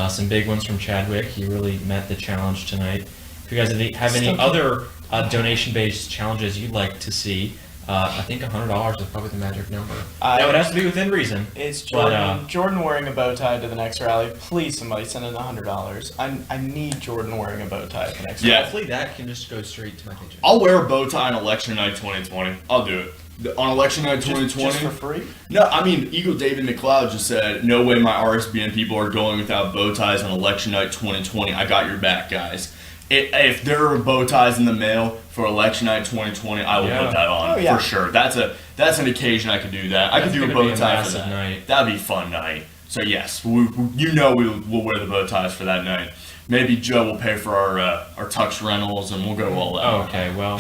Some big ones from Chadwick. He really met the challenge tonight. If you guys have any other donation-based challenges you'd like to see, I think $100 is probably the magic number. Now it has to be within reason. Is Jordan wearing a bow tie to the next rally? Please, somebody send in $100. I need Jordan wearing a bow tie at the next rally. Hopefully that can just go straight to my paycheck. I'll wear a bow tie on election night 2020. I'll do it. On election night 2020. Just for free? No, I mean, Eagle David McLeod just said, no way my RSBN people are going without bow ties on election night 2020. I got your back, guys. If there are bow ties in the mail for election night 2020, I will put that on for sure. That's an occasion I could do that. I could do a bow tie for that. Night. That'd be a fun night. So yes, we'll wear the bow ties for that night. Maybe Joe will pay for our tux rentals and we'll go all out. Oh, okay, well.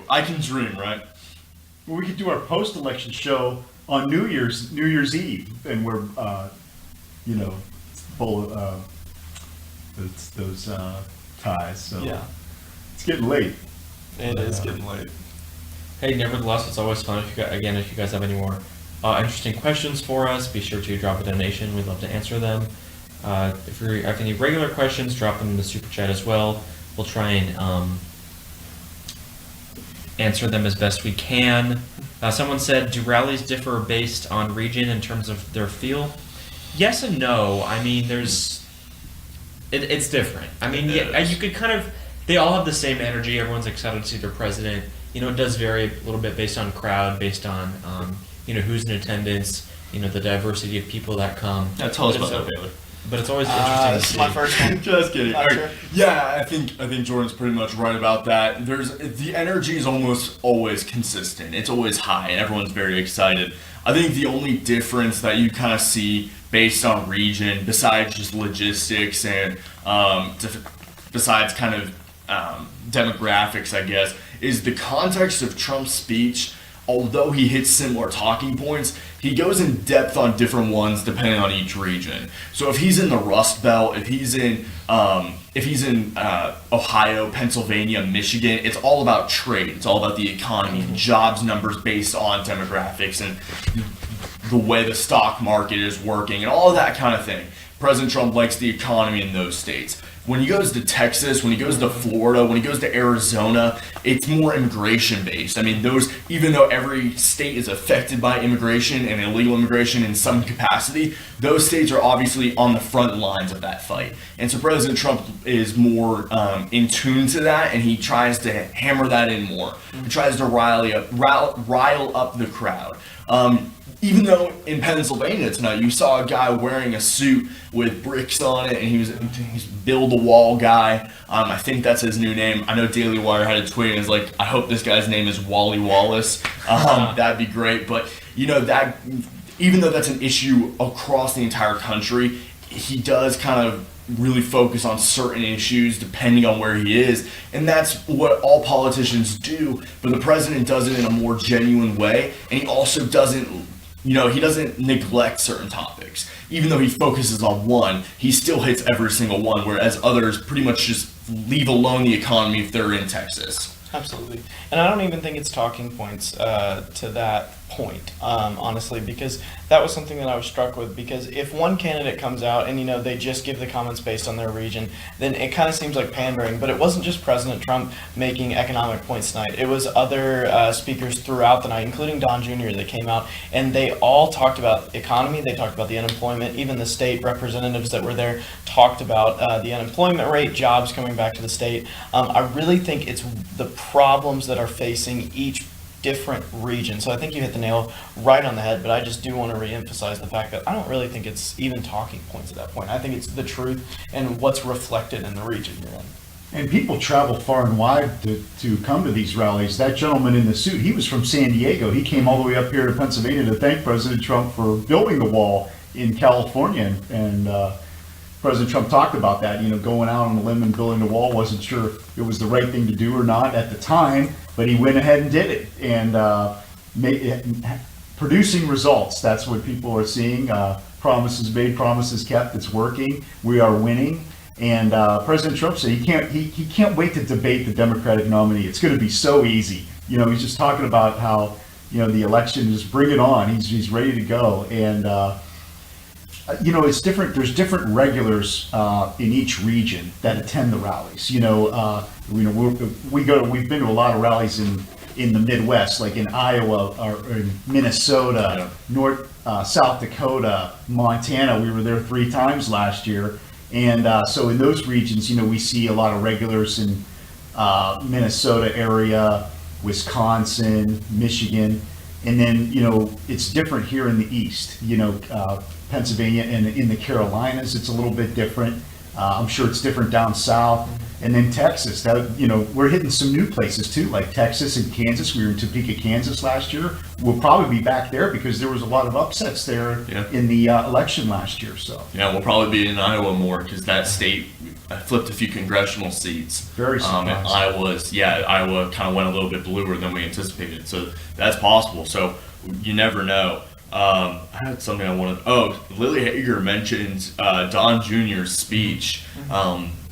I can dream, right? Well, we could do our post-election show on New Year's Eve, and we're, full of those ties. So it's getting late. It is getting late. Hey, nevertheless, it's always fun. If you guys have any more interesting questions for us, be sure to drop a donation. We'd love to answer them. If you have any regular questions, drop them in the Super Chat as well. We'll try and answer them as best we can. Someone said, do rallies differ based on region in terms of their feel? Yes and no. I mean, it's different. I mean, you could they all have the same energy. Everyone's excited to see their president. It does vary a little bit based on crowd, based on, who's in attendance, the diversity of people that come. Yeah, tell us about that, Baylor. But it's always interesting to This see. is my first one. Just kidding. Not sure. Yeah, I think Jordan's pretty much right about that. The energy is almost always consistent. It's always high, and everyone's very excited. I think the only difference that you kind of see based on region, besides just logistics and besides kind of demographics, I guess, is the context of Trump's speech. Although he hits similar talking points, he goes in depth on different ones depending on each region. So if he's in the Rust Belt, if he's in Ohio, Pennsylvania, Michigan, it's all about trade. It's all about the economy and jobs numbers based on demographics and the way the stock market is working and all of that kind of thing. President Trump likes the economy in those states. When he goes to Texas, when he goes to Florida, when he goes to Arizona, it's more immigration based. I mean, even though every state is affected by immigration and illegal immigration in some capacity, those states are obviously on the front lines of that fight. And so President Trump is more in tune to that, and he tries to hammer that in more. He tries to rile up the crowd. Even though in Pennsylvania tonight you saw a guy wearing a suit with bricks on it, and he's Bill the Wall guy. I think that's his new name. I know Daily Wire had a tweet and was like, I hope this guy's name is Wally Wallace. That'd be great. But that even though that's an issue across the entire country, he does kind of really focus on certain issues depending on where he is, and that's what all politicians do. But the president does it in a more genuine way, and he also doesn't. He doesn't neglect certain topics. Even though he focuses on one, he still hits every single one, whereas others pretty much just leave alone the economy if they're in Texas. Absolutely. And I don't even think it's talking points to that point, honestly, because that was something that I was struck with. Because if one candidate comes out and, they just give the comments based on their region, then it kind of seems like pandering. But it wasn't just President Trump making economic points tonight. It was other speakers throughout the night, including Don Jr., that came out, and they all talked about economy. They talked about the unemployment. Even the state representatives that were there talked about the unemployment rate, jobs coming back to the state. I really think it's the problems that are facing each different region. So I think you hit the nail right on the head, but I just do want to reemphasize the fact that I don't really think it's even talking points at that point. I think it's the truth and what's reflected in the region you're in. And people travel far and wide to come to these rallies. That gentleman in the suit, he was from San Diego. He came all the way up here to Pennsylvania to thank President Trump for building the wall in California. And President Trump talked about that, going out on a limb and building the wall. Wasn't sure if it was the right thing to do or not at the time, but he went ahead and did it. And producing results, that's what people are seeing. Promises made, promises kept. It's working. We are winning. And President Trump said he can't wait to debate the Democratic nominee. It's going to be so easy. He's just talking about how the election, just bring it on. He's ready to go. And it's different. There's different regulars in each region that attend the rallies. We've been to a lot of rallies in the Midwest, like in Iowa or in Minnesota, South Dakota, Montana. We were there 3 times last year. And so in those regions, we see a lot of regulars in Minnesota area, Wisconsin, Michigan, and then, it's different here in the East, Pennsylvania and in the Carolinas, it's a little bit different. I'm sure it's different down south. And then Texas, we're hitting some new places too, like Texas and Kansas. We were in Topeka, Kansas last year. We'll probably be back there because there was a lot of upsets there in the election last year. So yeah, we'll probably be in Iowa more because that state flipped a few congressional seats. Very surprising. And Iowa kind of went a little bit bluer than we anticipated. So that's possible. So you never know. I had something I wanted. Lily Hager mentioned Don Jr.'s speech.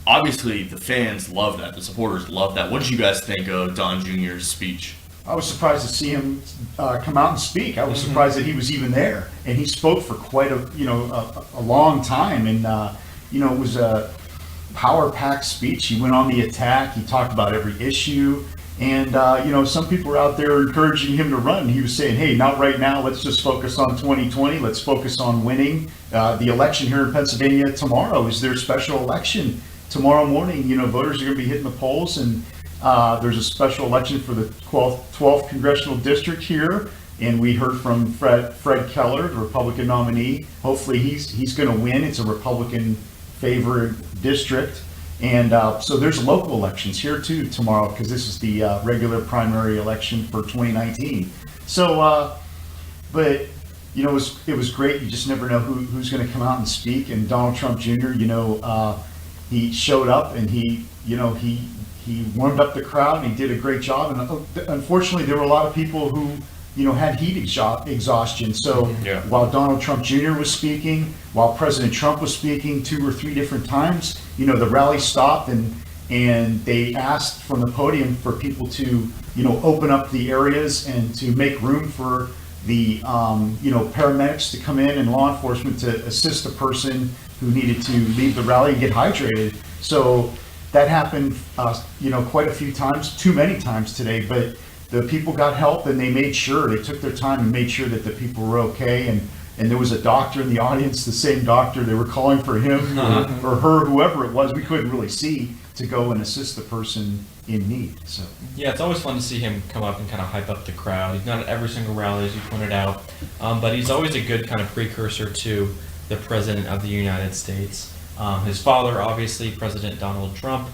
Obviously, the fans love that. The supporters love that. What did you guys think of Don Jr.'s speech? I was surprised to see him come out and speak. I was surprised that he was even there, and he spoke for quite a long time. And it was a power-packed speech. He went on the attack. He talked about every issue. And, some people were out there encouraging him to run. He was saying, hey, not right now. Let's just focus on 2020. Let's focus on winning. The election here in Pennsylvania tomorrow is their special election. Tomorrow morning, voters are going to be hitting the polls. And there's a special election for the 12th Congressional District here. And we heard from Fred Keller, the Republican nominee. Hopefully he's going to win. It's a Republican favored district. And so there's local elections here too tomorrow because this is the regular primary election for 2019. So, but it was great. You just never know who's going to come out and speak. And Donald Trump Jr. He showed up and he warmed up the crowd and he did a great job. And unfortunately, there were a lot of people who had heat exhaustion. So while Donald Trump Jr. was speaking, while President Trump was speaking 2 or 3 different times, the rally stopped and they asked from the podium for people to, open up the areas and to make room for the, paramedics to come in and law enforcement to assist a person who needed to leave the rally and get hydrated. So that happened, quite a few times, too many times today, but the people got help and they took their time and made sure that the people were okay. And there was a doctor in the audience, the same doctor, they were calling for him or her, whoever it was, we couldn't really see, to go and assist the person in need. So yeah, it's always fun to see him come up and kind of hype up the crowd. He's not at every single rally, as you pointed out, but he's always a good kind of precursor to the President of the United States. His father, obviously, President Donald Trump.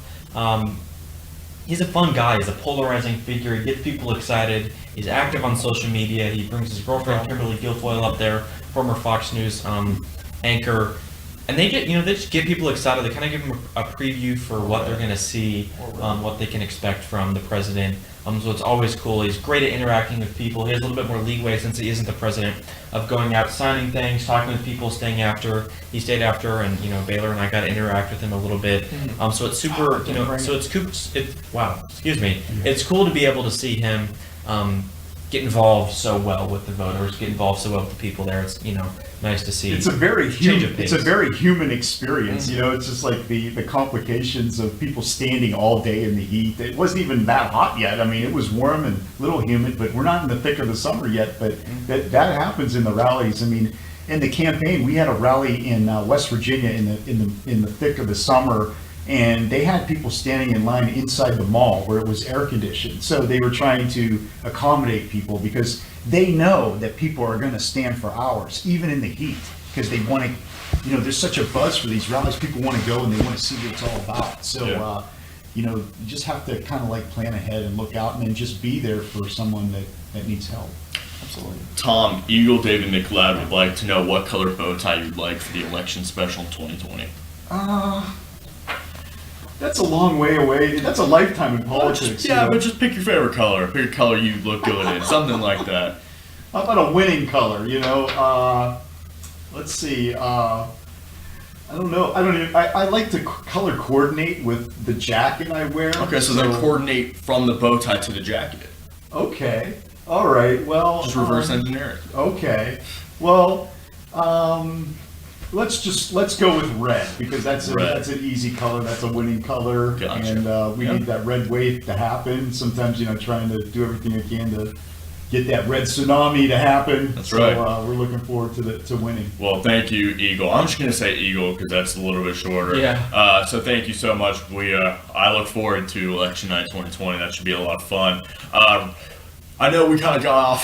He's a fun guy. He's a polarizing figure. He gets people excited. He's active on social media. He brings his girlfriend, Kimberly Guilfoyle, up there, former Fox News anchor. And they just get people excited. They kind of give them a preview for what they're going to see, what they can expect from the president. So it's always cool. He's great at interacting with people. He has a little bit more leeway since he isn't the president of going out, signing things, talking with people, staying after. He stayed after, and Baylor and I got to interact with him a little bit. So it's super, so it's cool. It's cool to be able to see him get involved so well with the voters, get involved so well with the people there. It's nice to see. It's a very human. pace. It's a very human experience. It's just like the complications of people standing all day in the heat. It wasn't even that hot yet. I mean, it was warm and a little humid, but we're not in the thick of the summer yet. But that happens in the rallies. I mean, in the campaign, we had a rally in West Virginia in the thick of the summer. And they had people standing in line inside the mall where it was air conditioned. So they were trying to accommodate people because they know that people are going to stand for hours, even in the heat, because they want to, there's such a buzz for these rallies. People want to go and they want to see what it's all about. So, you just have to kind of like plan ahead and look out and then just be there for someone that needs help. Absolutely. Tom, Eagle David McLeod would like to know what color bow tie you'd like for the election special in 2020. That's a long way away. That's a lifetime in politics. But just pick your favorite color. Pick a color you look good in. Something like that. How about a winning color? Let's see. I don't know. I like to color coordinate with the jacket I wear. Okay, so then coordinate from the bow tie to the jacket. Okay. All right. Well. Just reverse engineer it. Okay. Well. Let's go with red because that's an easy color. That's a winning color, Gotcha. And we need that red wave to happen. Sometimes trying to do everything we can to get that red tsunami to happen. That's right. So we're looking forward to winning. Well, thank you, Eagle. I'm just gonna say Eagle because that's a little bit shorter. Yeah. So thank you so much. I look forward to election night 2020. That should be a lot of fun. I know we kind of got off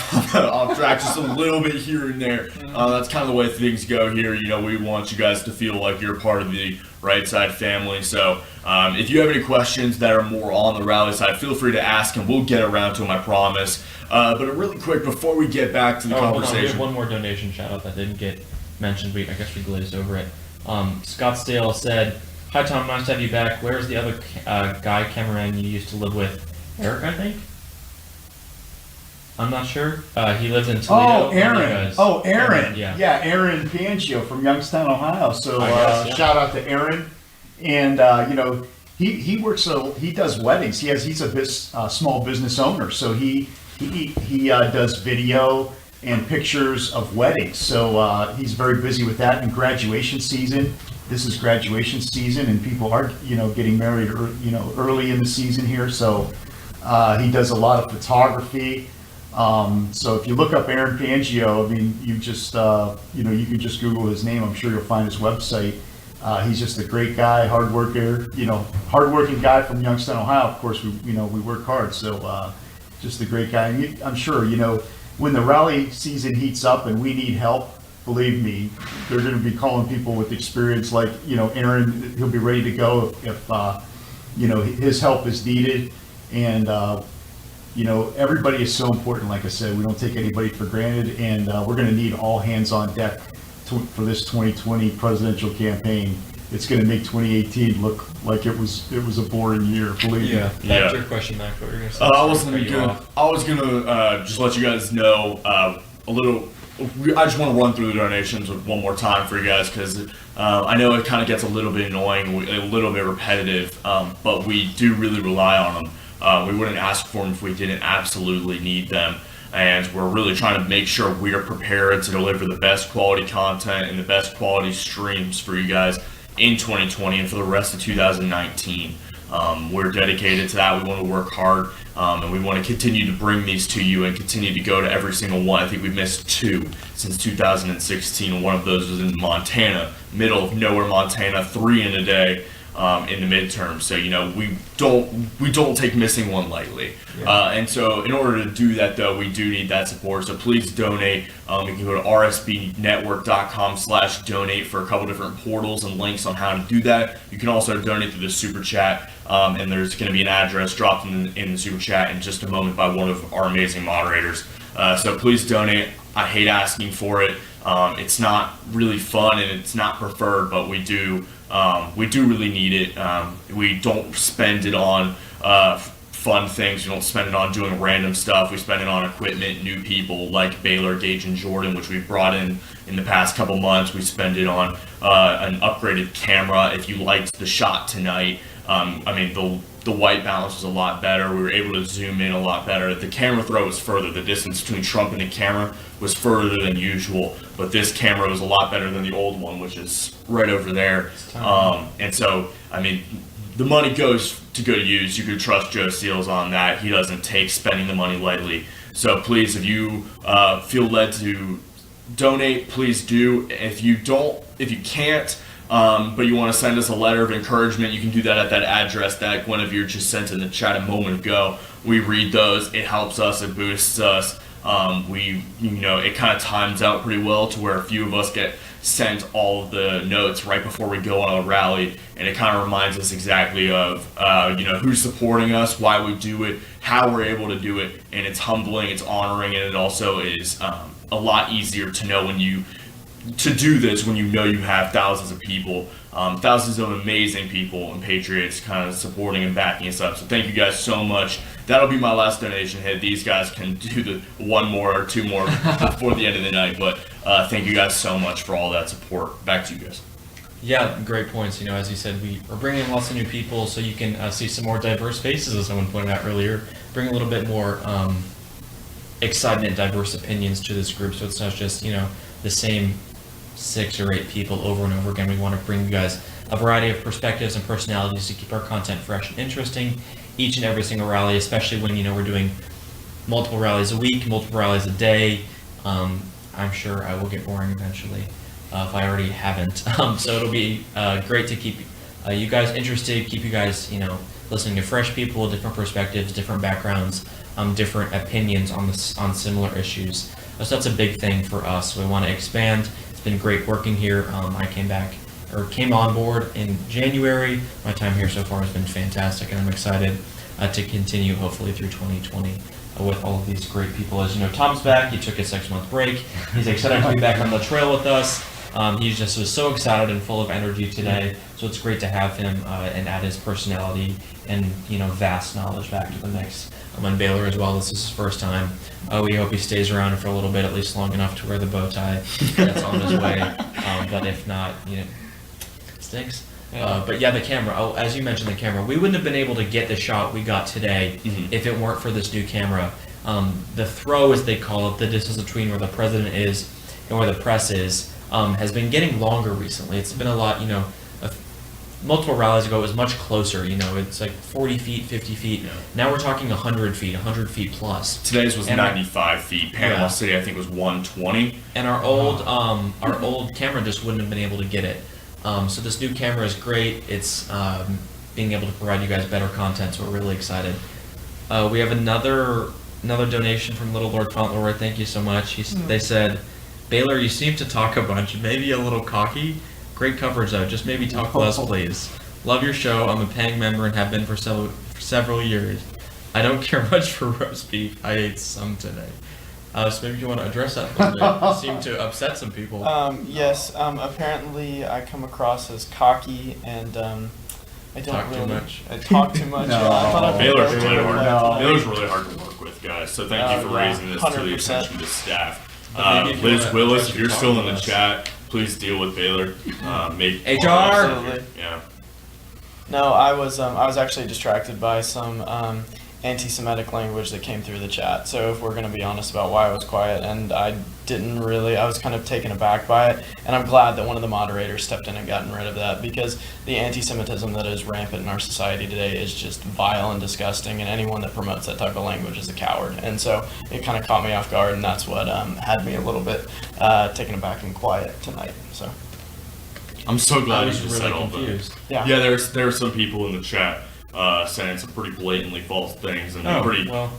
track just a little bit here and there. That's kind of the way things go here. We want you guys to feel like you're part of the Right Side family. So if you have any questions that are more on the rally side, feel free to ask and we'll get around to them, I promise. But really quick, before we get back to the conversation. We have one more donation shout out that didn't get mentioned. I guess we glazed over it. Scottsdale said, "Hi Tom, nice to have you back. Where's the other guy cameraman you used to live with? Eric, I think? I'm not sure. He lives in Toledo." Oh, Aaron. Aaron. Yeah. Aaron Fangio from Youngstown, Ohio. So shout out to Aaron. And he works. He does weddings. He's a small business owner. So he does video and pictures of weddings. So he's very busy with that. And graduation season. This is graduation season, and people are getting married early in the season here. So he does a lot of photography. So if you look up Aaron Fangio, you just, you can just Google his name. I'm sure you'll find his website. He's just a great guy, hardworking guy from Youngstown, Ohio. Of course, we work hard. So, just a great guy. And I'm sure, when the rally season heats up and we need help, believe me, they're going to be calling people with experience like, Aaron. He'll be ready to go if his help is needed. And, everybody is so important. Like I said, we don't take anybody for granted, and we're going to need all hands on deck for this 2020 presidential campaign. It's going to make 2018 look like it was a boring year. Believe me. That's your question, Mac. What were you going to say? I was gonna just let you guys know a little. I just want to run through the donations one more time for you guys because I know it kind of gets a little bit annoying, a little bit repetitive, but we do really rely on them. We wouldn't ask for them if we didn't absolutely need them. And we're really trying to make sure we are prepared to deliver the best quality content and the best quality streams for you guys in 2020 and for the rest of 2019. We're dedicated to that. We want to work hard, and we want to continue to bring these to you and continue to go to every single one. I think we've missed 2 since 2016, and one of those was in Montana, middle of nowhere, Montana, 3 in a day. In the midterm, so we don't take missing one lightly, and so in order to do that though, we do need that support. So please donate. You can go to rsbnetwork.com/donate for a couple different portals and links on how to do that. You can also donate through the super chat, and there's going to be an address dropped in the super chat in just a moment by one of our amazing moderators. So please donate. I hate asking for it. It's not really fun and it's not preferred, but we do really need it. We don't spend it on fun things. We don't spend it on doing random stuff. We spend it on equipment, new people like Baylor, Gage, and Jordan, which we've brought in the past couple months. We spend it on an upgraded camera. If you liked the shot tonight, the white balance was a lot better. We were able to zoom in a lot better. The camera throw was further. The distance between Trump and the camera was further than usual, but this camera was a lot better than the old one, which is right over there. And so, the money goes to good use. You can trust Joe Seals on that. He doesn't take spending the money lightly. So please, if you feel led to donate, please do. If you can't, but you want to send us a letter of encouragement, you can do that at that address that Guinevere just sent in the chat a moment ago. We read those. It helps us. It boosts us. It kind of times out pretty well to where a few of us get sent all of the notes right before we go on a rally, and it kind of reminds us exactly of who's supporting us, why we do it, how we're able to do it, and it's humbling, it's honoring, and it also is a lot easier to know to do this when you know you have thousands of people, thousands of amazing people and patriots kind of supporting and backing us up. So thank you guys so much. That'll be my last donation hit. These guys can do the one more or two more before the end of the night, but thank you guys so much for all that support. Back to you guys. Yeah, great points. As you said, we are bringing in lots of new people so you can see some more diverse faces, as someone pointed out earlier. Bring a little bit more excitement, diverse opinions to this group, so it's not just, the same 6 or 8 people over and over again. We want to bring you guys a variety of perspectives and personalities to keep our content fresh and interesting each and every single rally, especially when we're doing multiple rallies a week, multiple rallies a day. I'm sure I will get boring eventually if I already haven't. So it'll be great to keep you guys interested, keep you guys listening to fresh people, different perspectives, different backgrounds, different opinions on similar issues. So that's a big thing for us. We want to expand. It's been great working here. I came on board in January. My time here so far has been fantastic, and I'm excited to continue hopefully through 2020 with all of these great people. As you know, Tom's back. He took a 6-month break. He's excited to be back on the trail with us. He just was so excited and full of energy today. So it's great to have him and add his personality and vast knowledge back to the mix. On Baylor as well. This is his first time. We hope he stays around for a little bit, at least long enough to wear the bow tie that's on his way. But if not, stinks. But yeah, the camera. Oh, as you mentioned, the camera. We wouldn't have been able to get the shot we got today if it weren't for this new camera. The throw, as they call it, the distance between where the president is and where the press is, has been getting longer recently. It's been a lot, multiple rallies ago, it was much closer. It's like 40 feet, 50 feet. Yeah. Now we're talking 100 feet plus. Today's was 95 feet. Panama City, I think, was 120. And our old camera just wouldn't have been able to get it. So this new camera is great. It's being able to provide you guys better content, so we're really excited. We have another donation from Little Lord Fauntleroy. Thank you so much. They said, Baylor, you seem to talk a bunch, maybe a little cocky. Great coverage though, just maybe talk less, please. Love your show. I'm a paying member and have been for several years. I don't care much for roast beef. I ate some today. So maybe you want to address that a little bit. You seem to upset some people. Yes, apparently I come across as cocky and I talk too much. I talk too much. No. Baylor's really hard to work with, guys. So thank you for raising this 100%. To the attention of the staff. Liz Willis, if you're still in the chat, please deal with Baylor. Make HR. Absolutely. Yeah. No, I was actually distracted by some anti-Semitic language that came through the chat. So if we're going to be honest about why I was quiet, and I was kind of taken aback by it, and I'm glad that one of the moderators stepped in and gotten rid of that, because the anti-Semitism that is rampant in our society today is just vile and disgusting, and anyone that promotes that type of language is a coward. And so it kind of caught me off guard, and that's what had me a little bit taken aback and quiet tonight. So I'm so glad you just just really said all confused. that. Yeah, there are some people in the chat saying some pretty blatantly false things and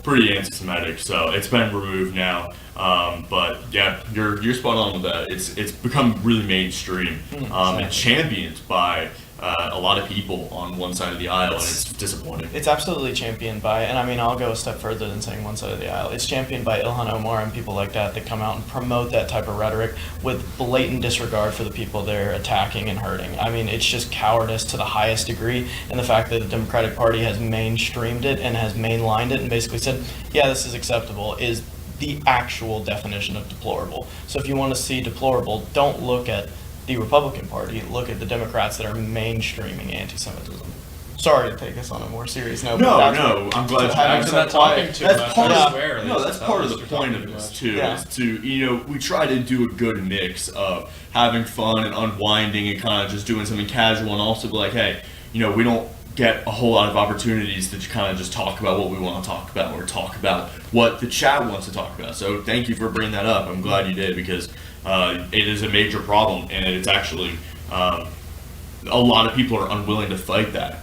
pretty anti-Semitic. So it's been removed now. But yeah, you're spot on with that. It's become really mainstream and championed by a lot of people on one side of the aisle, and it's disappointing. It's absolutely championed by, and I mean, I'll go a step further than saying one side of the aisle. It's championed by Ilhan Omar and people like that come out and promote that type of rhetoric with blatant disregard for the people they're attacking and hurting. I mean, it's just cowardice to the highest degree, and the fact that the Democratic Party has mainstreamed it and has mainlined it and basically said, yeah, this is acceptable, is the actual definition of deplorable. So if you want to see deplorable, don't look at the Republican Party, look at the Democrats that are mainstreaming anti-Semitism. Sorry to take us on a more serious note. No, I'm glad Back to that talking too That's much. part I of swear, that's part of the point of this too. Is to we try to do a good mix of having fun and unwinding and kind of just doing something casual, and also be like, hey, we don't get a whole lot of opportunities to kind of just talk about what we want to talk about or talk about what the chat wants to talk about. So thank you for bringing that up. I'm glad you did, because it is a major problem, and it's actually a lot of people are unwilling to fight that.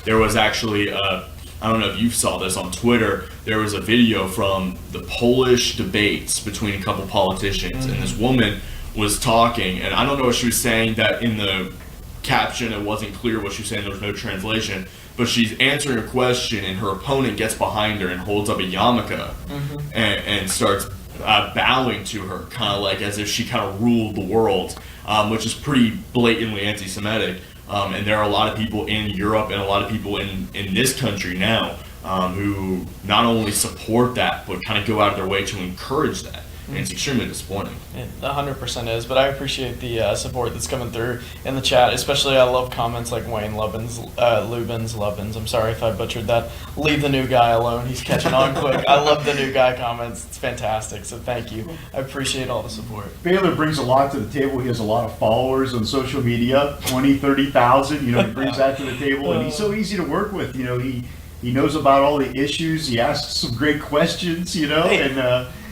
There was actually I don't know if you saw this on Twitter. There was a video from the Polish debates between a couple politicians, and this woman was talking, and I don't know what she was saying. That in the caption, it wasn't clear what she was saying. There was no translation, but she's answering a question, and her opponent gets behind her and holds up a yarmulke and starts bowing to her, kind of like as if she kind of ruled the world, which is pretty blatantly anti-Semitic. And there are a lot of people in Europe and a lot of people in this country now who not only support that, but kind of go out of their way to encourage that. And it's extremely disappointing. It 100% is, but I appreciate the support that's coming through in the chat. Especially, I love comments like Wayne Lubins. I'm sorry if I butchered that. Leave the new guy alone. He's catching on quick. I love the new guy comments. It's fantastic. So thank you. I appreciate all the support. Baylor brings a lot to the table. He has a lot of followers on social media, 20, 30,000. He brings that to the table, and he's so easy to work with. He knows about all the issues. He asks some great questions,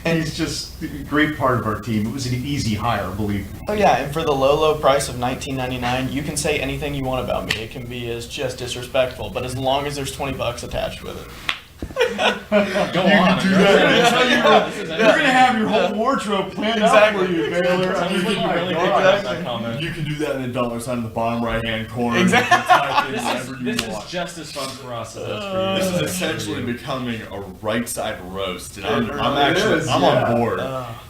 and he's just a great part of our team. It was an easy hire, believe me. Oh yeah, and for the low price of $19.99, you can say anything you want about me. It can be as just disrespectful, but as long as there's $20 attached with it. Go on. You're going to have your whole wardrobe planned out for you, Baylor. You can do that in the dollar sign in the bottom right-hand corner. Exactly. This is just as fun for us as it is for you. This is essentially becoming a right side roast, and I'm on board.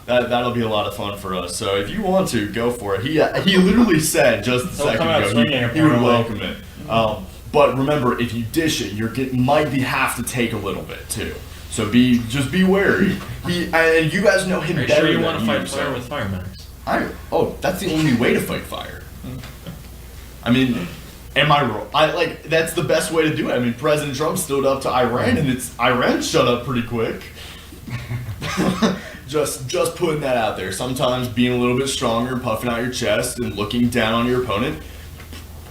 That'll be a lot of fun for us. So if you want to, go for it. He literally said just a second ago he would welcome it. But remember, if you dish it, you might have to take a little bit too. So just be wary. And you guys know him better. Sure you than want to fight so. fire with fire medics? That's the only way to fight fire. I mean, am I wrong? That's the best way to do it. I mean, President Trump stood up to Iran, and Iran shut up pretty quick. Just putting that out there. Sometimes being a little bit stronger, puffing out your chest, and looking down on your opponent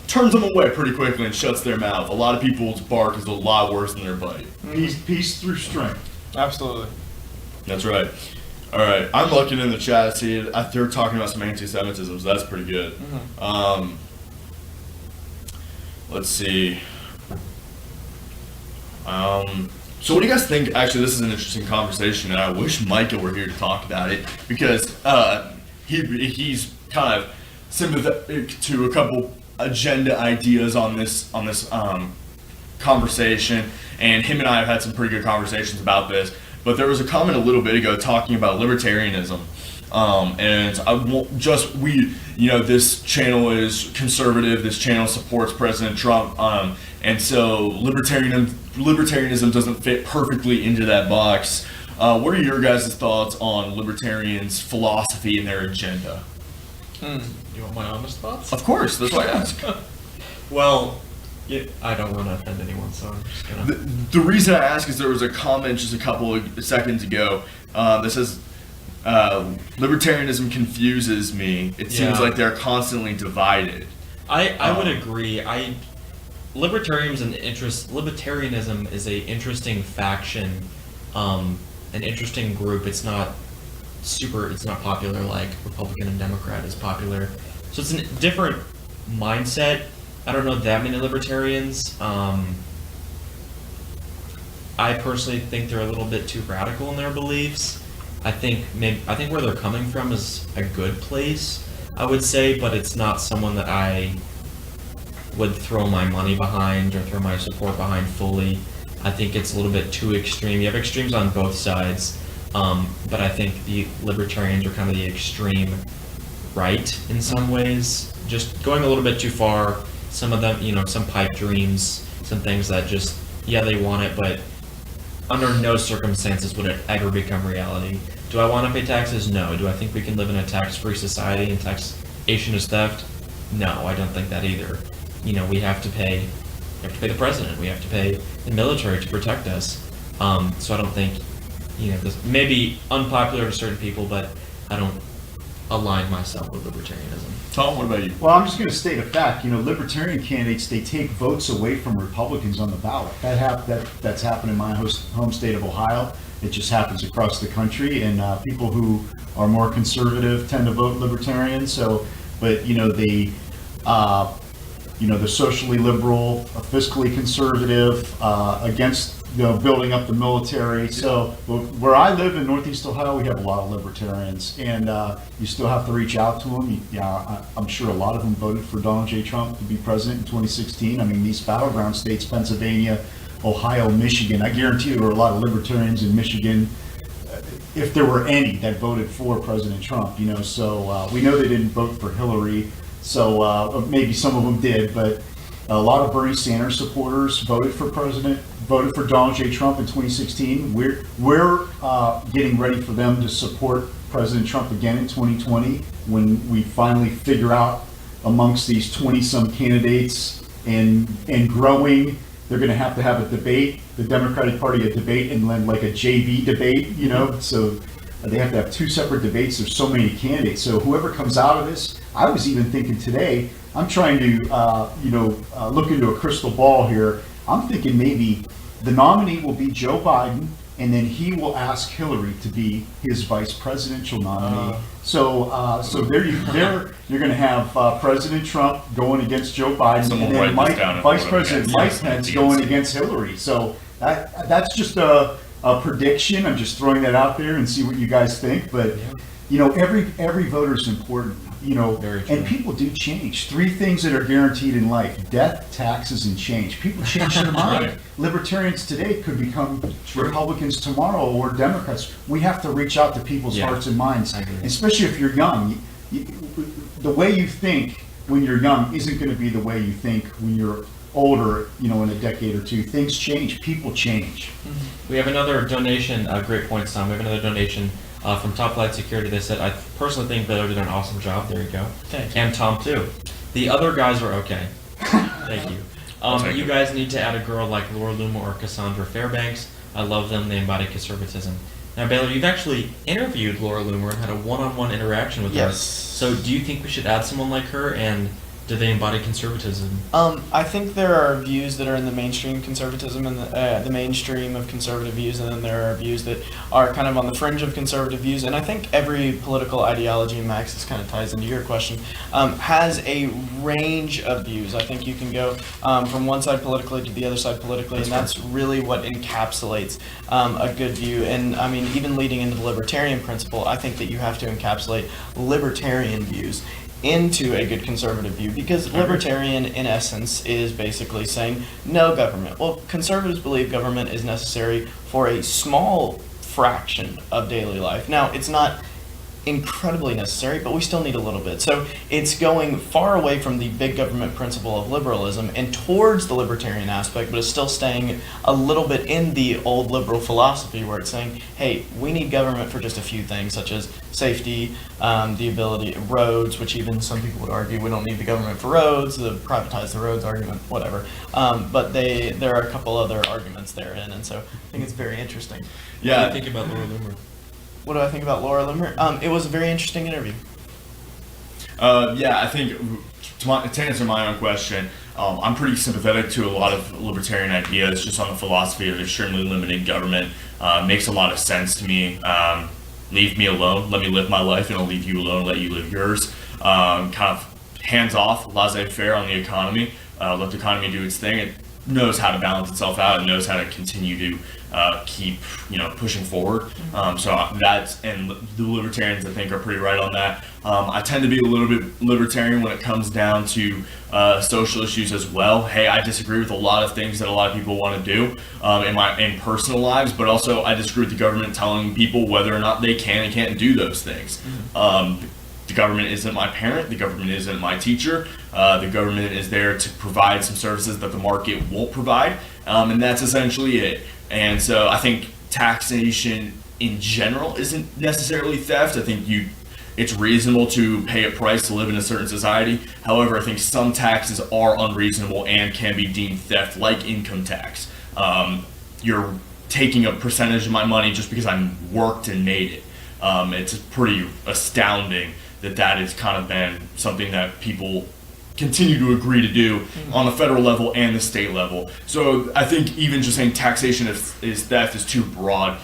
turns them away pretty quickly and shuts their mouth. A lot of people's bark is a lot worse than their bite. Peace through strength. Absolutely. That's right. All right, I'm looking in the chat. See, they're talking about some anti-Semitism, so that's pretty good. Let's see. So what do you guys think? Actually, this is an interesting conversation, and I wish Micah were here to talk about it, because he's kind of sympathetic to a couple agenda ideas on this conversation, and him and I have had some pretty good conversations about this. But there was a comment a little bit ago talking about libertarianism, and I won't this channel is conservative. This channel supports President Trump, and so libertarianism doesn't fit perfectly into that box. What are your guys' thoughts on libertarians' philosophy and their agenda? You want my honest thoughts? Of course, that's why I ask. Well, I don't want to offend anyone, so I'm just gonna. The reason I ask is there was a comment just a couple of seconds ago that says, "Libertarianism confuses me. It seems like they're constantly divided." I would agree. Libertarianism is a interesting faction, an interesting group. It's not popular like Republican and Democrat is popular. So it's a different mindset. I don't know that many libertarians. I personally think they're a little bit too radical in their beliefs. I think where they're coming from is a good place, I would say, but it's not someone that I would throw my money behind or throw my support behind fully. I think it's a little bit too extreme. You have extremes on both sides, but I think the libertarians are kind of the extreme right in some ways, just going a little bit too far. Some of them, some pipe dreams, some things that just, yeah, they want it, but under no circumstances would it ever become reality. Do I want to pay taxes? No. Do I think we can live in a tax-free society and taxation is theft? No, I don't think that either. We have to pay the president. We have to pay the military to protect us. So I don't think, this may be unpopular to certain people, but I don't align myself with libertarianism. Tom, what about you? Well, I'm just going to state a fact. Libertarian candidates, they take votes away from Republicans on the ballot. That's happened in my home state of Ohio. It just happens across the country, and people who are more conservative tend to vote Libertarian. So, but they're socially liberal, fiscally conservative, against building up the military. So where I live in Northeast Ohio, we have a lot of libertarians, and you still have to reach out to them. I'm sure a lot of them voted for Donald J. Trump to be president in 2016. I mean, these battleground states, Pennsylvania, Ohio, Michigan, I guarantee there were a lot of libertarians in Michigan, if there were any, that voted for President Trump, so we know they didn't vote for Hillary, so maybe some of them did, but a lot of Bernie Sanders supporters voted for Donald J. Trump in 2016. We're getting ready for them to support President Trump again in 2020 when we finally figure out amongst these 20-some candidates and growing. They're going to have a debate, the Democratic Party a debate, and then like a JV debate, so they have to have two separate debates. There's so many candidates. So whoever comes out of this, I was even thinking today, I'm trying to, look into a crystal ball here. I'm thinking maybe the nominee will be Joe Biden, and then he will ask Hillary to be his vice presidential nominee. So there you're going to have President Trump going against Joe Biden, and then Vice President Mike Pence going against Hillary. So that's just a prediction. I'm just throwing that out there and see what you guys think. But every voter is important. And people do change. 3 things that are guaranteed in life: death, taxes, and change. People change their mind. Right. Libertarians today could become Republicans tomorrow, or Democrats. We have to reach out to people's hearts and minds, especially if you're young. The way you think when you're young isn't going to be the way you think when you're older, in a decade or two. Things change. People change. We have another donation. Great points, Tom. We have another donation from Top Flight Security. They said, I personally think Baylor did an awesome job. There you go. Thank you. And Tom, too. The other guys are okay. Thank you. You guys need to add a girl like Laura Loomer or Cassandra Fairbanks. I love them. They embody conservatism. Now, Baylor, you've actually interviewed Laura Loomer and had a one-on-one interaction with her. Yes. So do you think we should add someone like her, and do they embody conservatism? I think there are views that are in the mainstream conservatism and the mainstream of conservative views, and then there are views that are kind of on the fringe of conservative views. And I think every political ideology, and Max, this kind of ties into your question, has a range of views. I think you can go from one side politically to the other side politically, and that's really what encapsulates a good view. And I mean, even leading into the libertarian principle, I think that you have to encapsulate libertarian views into a good conservative view, because libertarian in essence is basically saying no government. Well, conservatives believe government is necessary for a small fraction of daily life. Now, it's not incredibly necessary, but we still need a little bit. So it's going far away from the big government principle of liberalism and towards the libertarian aspect, but it's still staying a little bit in the old liberal philosophy, where it's saying, hey, we need government for just a few things, such as safety, the ability, roads, which even some people would argue we don't need the government for roads, the privatize the roads argument, whatever. But there are a couple other arguments therein, and so I think it's very interesting. Yeah. What do you think about Laura Loomer? What do I think about Laura Loomer? It was a very interesting interview. I think to answer my own question, I'm pretty sympathetic to a lot of libertarian ideas just on the philosophy of extremely limited government. Makes a lot of sense to me. Leave me alone, let me live my life, and I'll leave you alone, let you live yours. Kind of hands off, laissez-faire on the economy. Let the economy do its thing. It knows how to balance itself out. It knows how to continue to keep pushing forward. So that's, and the libertarians I think are pretty right on that. I tend to be a little bit libertarian when it comes down to social issues as well. Hey, I disagree with a lot of things that a lot of people want to do in personal lives, but also I disagree with the government telling people whether or not they can and can't do those things. The government isn't my parent. The government isn't my teacher. The government is there to provide some services that the market won't provide, and that's essentially it. And so I think taxation in general isn't necessarily theft. I think it's reasonable to pay a price to live in a certain society. However, I think some taxes are unreasonable and can be deemed theft, like income tax. You're taking a percentage of my money just because I worked and made it. It's pretty astounding that has kind of been something that people continue to agree to do on the federal level and the state level. So I think even just saying taxation is theft is too broad.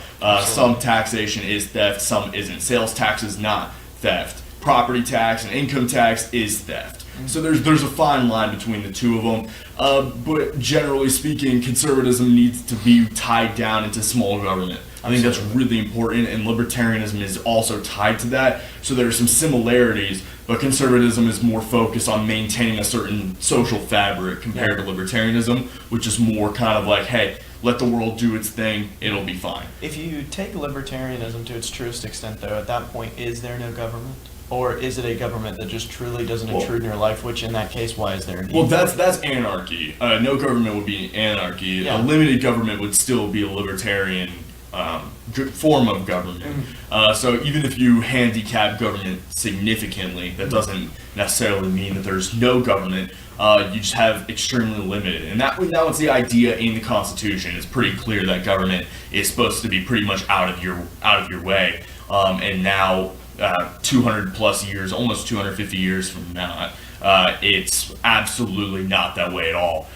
Some taxation is theft, some isn't. Sales tax is not theft. Property tax and income tax is theft. So there's a fine line between the two of them. But generally speaking, conservatism needs to be tied down into small government. I think that's really important, and libertarianism is also tied to that. So there are some similarities, but conservatism is more focused on maintaining a certain social fabric compared to libertarianism, which is more kind of like, hey, let the world do its thing, it'll be fine. If you take libertarianism to its truest extent, though, at that point, is there no government? Or is it a government that just truly doesn't intrude in your life, which in that case, why is there a need? Well, that's anarchy. No government would be anarchy. Yeah. A limited government would still be a libertarian form of government. So even if you handicap government significantly, that doesn't necessarily mean that there's no government. You just have extremely limited, and that was the idea in the Constitution. It's pretty clear that government is supposed to be pretty much out of your way. And now, 200 plus years, almost 250 years from now, it's absolutely not that way at all.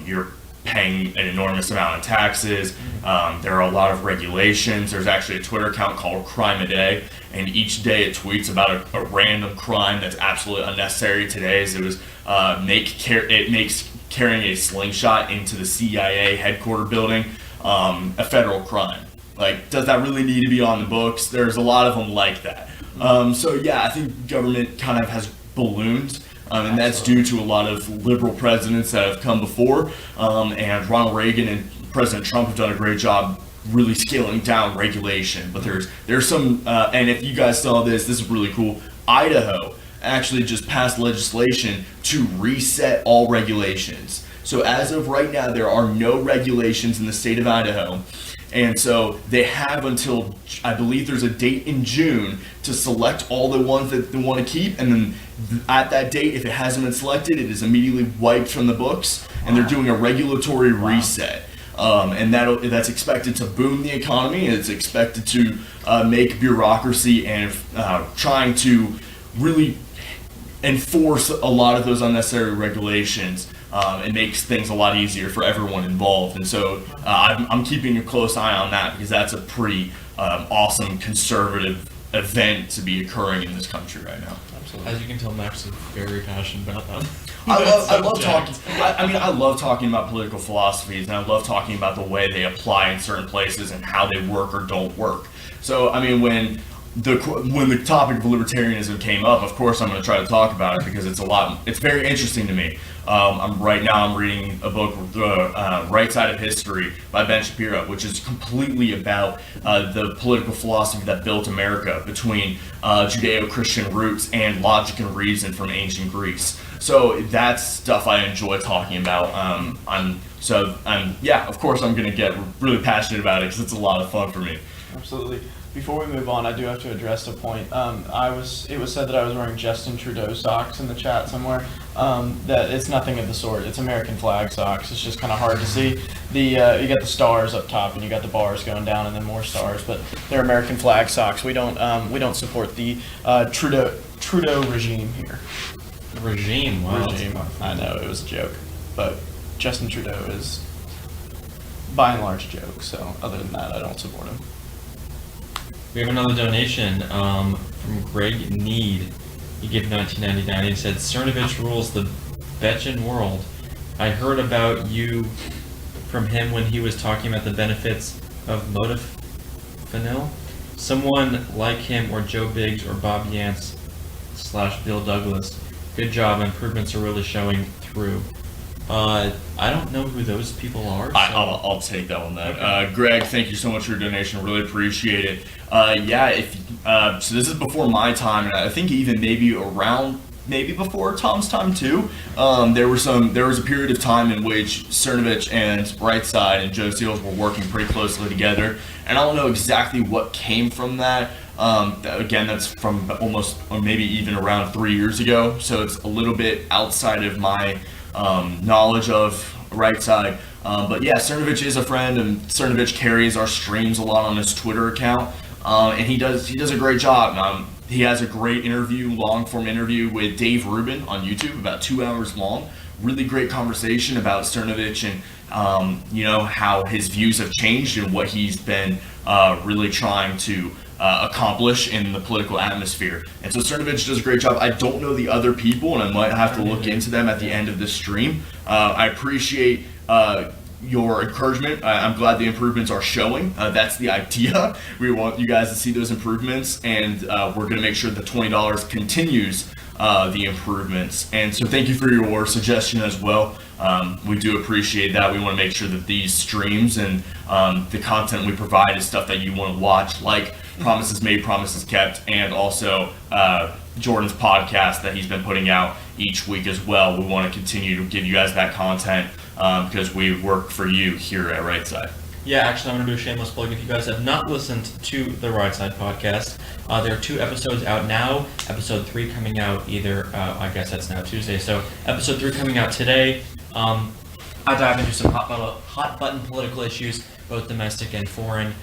You're paying an enormous amount of taxes. There are a lot of regulations. There's actually a Twitter account called Crime a Day, and each day it tweets about a random crime that's absolutely unnecessary. Today's it was it makes carrying a slingshot into the CIA headquarters building a federal crime. Like, does that really need to be on the books? There's a lot of them like that. So yeah, I think government kind of has ballooned. And that's due to a lot of liberal presidents that have come before. And Ronald Reagan and President Trump have done a great job really scaling down regulation. But there's some, and if you guys saw this is really cool. Idaho actually just passed legislation to reset all regulations. So as of right now, there are no regulations in the state of Idaho. And so they have until, I believe there's a date in June to select all the ones that they want to keep. And then at that date, if it hasn't been selected, it is immediately wiped from the books. And they're doing a regulatory reset. And that's expected to boom the economy. It's expected to make bureaucracy and trying to really enforce a lot of those unnecessary regulations. It makes things a lot easier for everyone involved, and so I'm keeping a close eye on that because that's a pretty awesome conservative event to be occurring in this country right now. Absolutely. As you can tell, Max is very passionate about that. I love talking. I love talking about political philosophies, and I love talking about the way they apply in certain places and how they work or don't work. So I mean, when the topic of libertarianism came up, of course I'm going to try to talk about it because it's very interesting to me. I'm reading a book, Right Side of History by Ben Shapiro, which is completely about the political philosophy that built America between Judeo-Christian roots and logic and reason from ancient Greece. So that's stuff I enjoy talking about. Yeah, of course I'm going to get really passionate about it because it's a lot of fun for me. Absolutely. Before we move on, I do have to address a point. It was said that I was wearing Justin Trudeau socks in the chat somewhere. That it's nothing of the sort. It's American flag socks. It's just kind of hard to see. You got the stars up top, and you got the bars going down, and then more stars. But they're American flag socks. We don't support the Trudeau regime here. Regime. Wow. Regime. I know it was a joke, but Justin Trudeau is by and large a joke. So other than that, I don't support him. We have another donation from Greg Need. He gave $19.99. He said, Cernovich rules the Betchin world. I heard about you from him when he was talking about the benefits of Modafinil. Someone like him or Joe Biggs or Bob Yance / Bill Douglas. Good job. Improvements are really showing through. I don't know who those people are. So. I'll take that one then. Okay. Greg, thank you so much for your donation. Really appreciate it. So this is before my time, and I think even maybe before Tom's time too. There was a period of time in which Cernovich and Brightside and Joe Seals were working pretty closely together, and I don't know exactly what came from that. Again, that's from almost, or maybe even around 3 years ago, so it's a little bit outside of my knowledge of Brightside. But yeah, Cernovich is a friend, and Cernovich carries our streams a lot on his Twitter account, and he does a great job. He has a great long form interview with Dave Rubin on YouTube, about 2 hours long. Really great conversation about Cernovich and how his views have changed and what he's been really trying to accomplish in the political atmosphere. And so Cernovich does a great job. I don't know the other people, and I might have to look into them at the end of this stream. I appreciate your encouragement. I'm glad the improvements are showing. That's the idea. We want you guys to see those improvements, and we're going to make sure that $20 continues the improvements. And so thank you for your suggestion as well. We do appreciate that. We want to make sure that these streams and the content we provide is stuff that you want to watch, like Promises Made, Promises Kept, and also Jordan's podcast that he's been putting out each week as well. We want to continue to give you guys that content because we work for you here at Right Side. Yeah, actually, I'm going to do a shameless plug. If you guys have not listened to the Right Side podcast, there are 2 episodes out now. Episode 3 coming out I guess that's now Tuesday. So episode 3 coming out today. I dive into some hot button political issues, both domestic and foreign.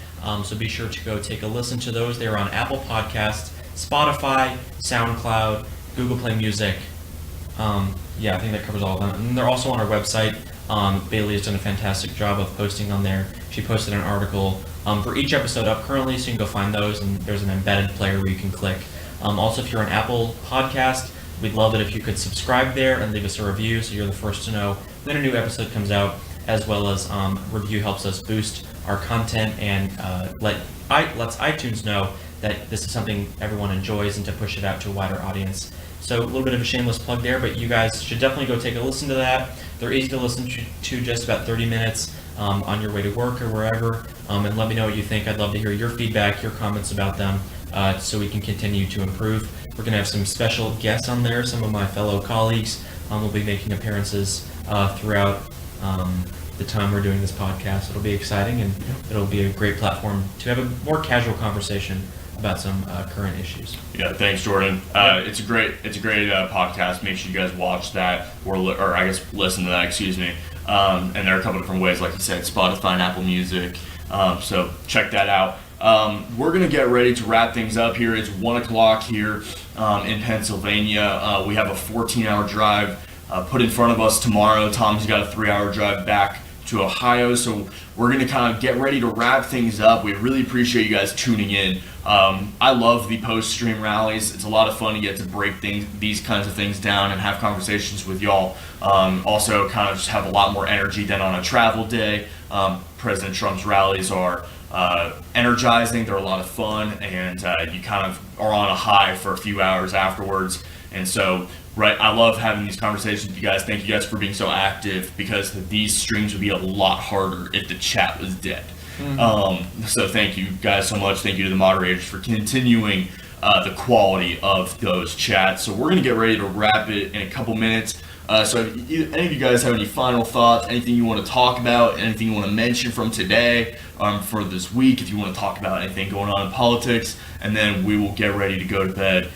So be sure to go take a listen to those. They're on Apple Podcasts, Spotify, SoundCloud, Google Play Music. I think that covers all of them. And they're also on our website. Bailey has done a fantastic job of posting on there. She posted an article for each episode up currently, so you can go find those, and there's an embedded player where you can click. Also, if you're on Apple Podcast, we'd love it if you could subscribe there and leave us a review so you're the first to know when a new episode comes out, as well as review helps us boost our content and lets iTunes know that this is something everyone enjoys and to push it out to a wider audience. So a little bit of a shameless plug there, but you guys should definitely go take a listen to that. They're easy to listen to just about 30 minutes on your way to work or wherever, and let me know what you think. I'd love to hear your feedback, your comments about them, so we can continue to improve. We're going to have some special guests on there. Some of my fellow colleagues will be making appearances throughout the time we're doing this podcast. It'll be exciting, and it'll be a great platform to have a more casual conversation about some current issues. Yeah, thanks, Jordan. It's a great podcast. Make sure you guys watch that, or I guess listen to that. Excuse me. And there are a couple different ways, like you said, Spotify and Apple Music. So check that out. We're gonna get ready to wrap things up here. It's 1:00 here in Pennsylvania. We have a 14-hour drive put in front of us tomorrow. Tom's got a 3-hour drive back to Ohio, so we're going to kind of get ready to wrap things up. We really appreciate you guys tuning in. I love the post-stream rallies. It's a lot of fun to get to break these kinds of things down and have conversations with y'all. Also kind of just have a lot more energy than on a travel day. President Trump's rallies are energizing, they're a lot of fun, and you kind of are on a high for a few hours afterwards. And so I love having these conversations with you guys. Thank you guys for being so active, because these streams would be a lot harder if the chat was dead. So thank you guys so much. Thank you to the moderators for continuing the quality of those chats. So we're going to get ready to wrap it in a couple minutes. So if any of you guys have any final thoughts, anything you want to talk about, anything you want to mention from today, for this week, if you want to talk about anything going on in politics, and then we will get ready to go to bed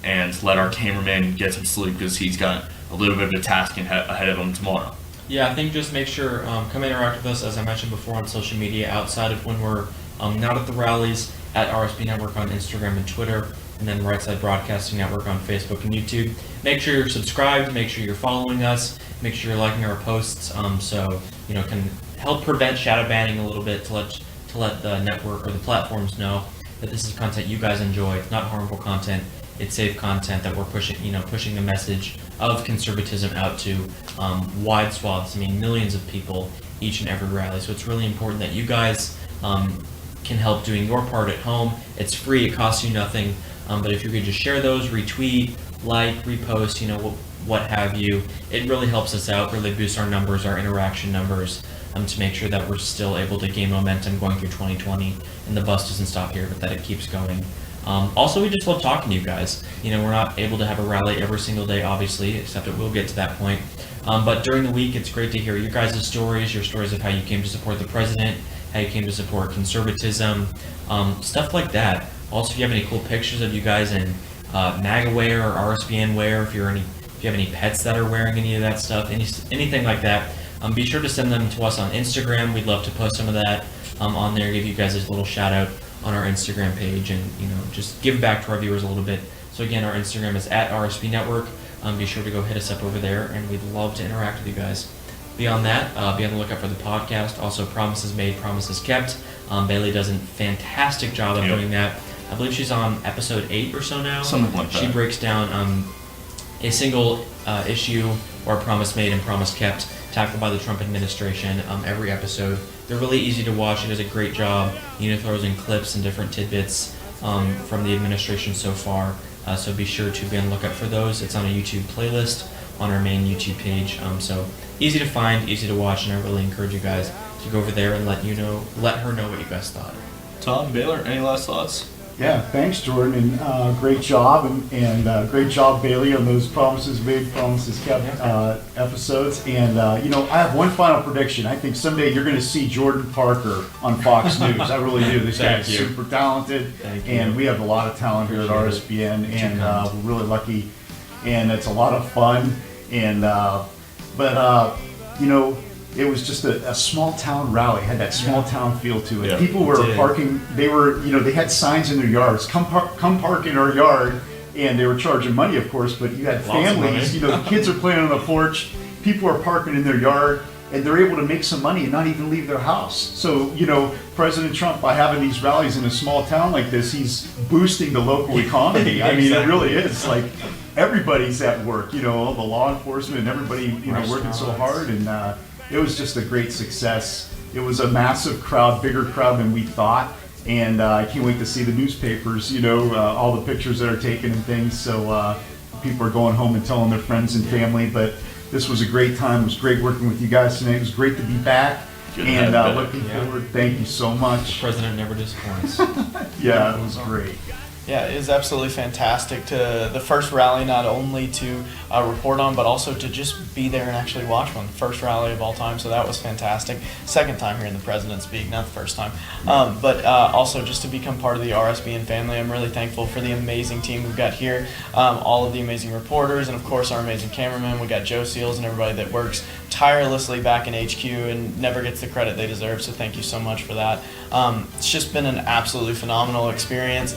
and let our cameraman get some sleep, because he's got a little bit of a task ahead of him tomorrow. Yeah, I think just make sure, come interact with us, as I mentioned before, on social media outside of when we're not at the rallies, at RSB Network on Instagram and Twitter, and then Right Side Broadcasting Network on Facebook and YouTube. Make sure you're subscribed, make sure you're following us, make sure you're liking our posts, so can help prevent shadow banning a little bit, to let the network or the platforms know that this is content you guys enjoy. It's not harmful content. It's safe content that we're pushing the message of conservatism out to wide swaths. Millions of people each and every rally. So it's really important that you guys can help doing your part at home. It's free, it costs you nothing, but if you could just share those, retweet, like, repost, what have you, it really helps us out, really boosts our numbers, our interaction numbers, to make sure that we're still able to gain momentum going through 2020, and the bus doesn't stop here, but that it keeps going. Also, we just love talking to you guys. We're not able to have a rally every single day, obviously, except it will get to that point. But during the week, it's great to hear your guys' stories, your stories of how you came to support the president, how you came to support conservatism, stuff like that. Also, if you have any cool pictures of you guys in MAGA wear or RSBN wear, if you have any pets that are wearing any of that stuff, anything like that, be sure to send them to us on Instagram. We'd love to post some of that on there, give you guys a little shout out on our Instagram page, and just give back to our viewers a little bit. So again, our Instagram is at RSB Network. Be sure to go hit us up over there, and we'd love to interact with you guys. Beyond that, be on the lookout for the podcast. Also, Promises Made, Promises Kept. Bailey does a fantastic job of doing that. I believe she's on episode 8 or so now. Something like that. She breaks down a single issue or promise made and promise kept tackled by the Trump administration every episode. They're really easy to watch. She does a great job. Throws in clips and different tidbits from the administration so far. So be sure to be on the lookout for those. It's on a YouTube playlist on our main YouTube page. So easy to find, easy to watch, and I really encourage you guys to go over there and let her know what you guys thought. Tom, Baylor, any last thoughts? Yeah, thanks, Jordan, and great job, and great job, Bailey, on those Promises Made, Promises Kept episodes. And I have one final prediction. I think someday you're going to see Jordan Parker on Fox News. I really do. This guy's super talented, and we have a lot of talent here at RSBN, and we're really lucky, and it's a lot of fun. And it was just a small town rally. It had that small town feel to it. Yeah, people were parking. They were, they had signs in their yards. Come park in our yard, and they were charging money, of course. But you had families. The kids are playing on the porch. People are parking in their yard, and they're able to make some money and not even leave their house. So President Trump, by having these rallies in a small town like this, he's boosting the local economy. I mean, it really is like everybody's at work. All the law enforcement and everybody, working so hard, and it was just a great success. It was a massive crowd, bigger crowd than we thought, and I can't wait to see the newspapers, all the pictures that are taken and things, so people are going home and telling their friends and family, but this was a great time. It was great working with you guys tonight. It was great to be back, and looking forward. Thank you so much. The president never disappoints. Yeah, it was great. Yeah, it is absolutely fantastic to the first rally, not only to report on, but also to just be there and actually watch one. The first rally of all time, so that was fantastic. Second time hearing the president speak, not the first time. But also just to become part of the RSBN family. I'm really thankful for the amazing team we've got here, all of the amazing reporters, and of course our amazing cameraman. We got Joe Seals and everybody that works tirelessly back in HQ and never gets the credit they deserve, so thank you so much for that. It's just been an absolutely phenomenal experience,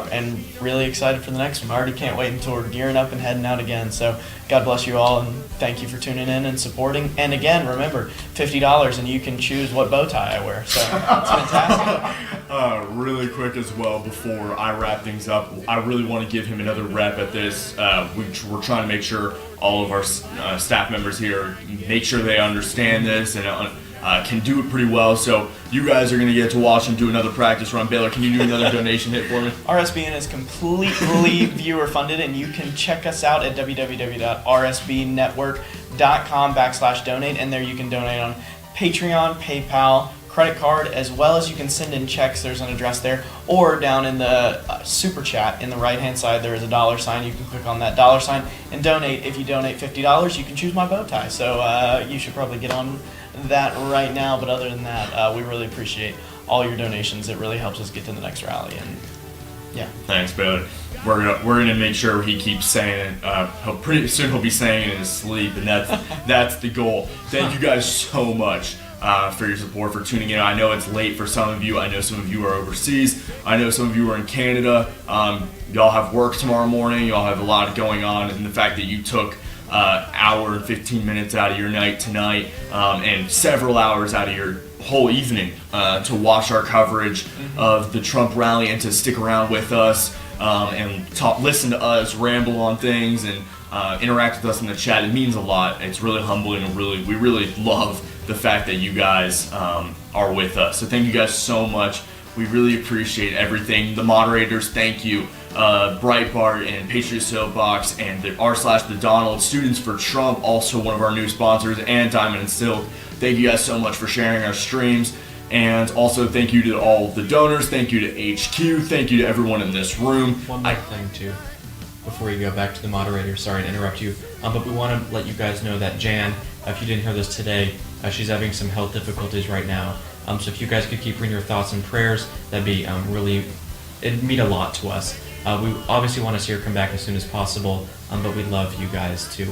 and really excited for the next one. I already can't wait until we're gearing up and heading out again. So God bless you all, and thank you for tuning in and supporting. And again, remember, $50 and you can choose what bow tie I wear. So it's fantastic. Really quick as well, before I wrap things up, I really want to give him another rep at this. We're trying to make sure all of our staff members here make sure they understand this and can do it pretty well. So you guys are going to get to watch him do another practice run. Baylor, can you do another donation hit for me? RSBN is completely viewer funded, and you can check us out at www.rsbnetwork.com/donate, and there you can donate on Patreon, PayPal, credit card, as well as you can send in checks. There's an address there, or down in the super chat in the right hand side there is a $sign. You can click on that $sign and donate. If you donate $50, you can choose my bow tie. So you should probably get on that right now. But other than that, we really appreciate all your donations. It really helps us get to the next rally. And yeah, thanks, Baylor. We're gonna make sure he keeps saying it. Pretty soon he'll be saying it in his sleep, and that's the goal. Thank you guys so much for your support, for tuning in. I know it's late for some of you. I know some of you are overseas. I know some of you are in Canada. Y'all have work tomorrow morning. Y'all have a lot going on, and the fact that you took hour and 15 minutes out of your night tonight, and several hours out of your whole evening to watch our coverage of the Trump rally and to stick around with us and listen to us ramble on things and interact with us in the chat. It means a lot. It's really humbling, and we really love the fact that you guys are with us. So thank you guys so much. We really appreciate everything. The moderators, thank you. Breitbart and Patriot Soapbox and the r/the Donald, Students for Trump, also one of our new sponsors, and Diamond and Silk. Thank you guys so much for sharing our streams. And also thank you to all the donors. Thank you to HQ. Thank you to everyone in this room. One more thing too, before you go back to the moderator. Sorry to interrupt you, but we want to let you guys know that Jan, if you didn't hear this today, she's having some health difficulties right now. So if you guys could keep her in your thoughts and prayers, that'd be it'd mean a lot to us. We obviously want to see her come back as soon as possible, but we'd love you guys to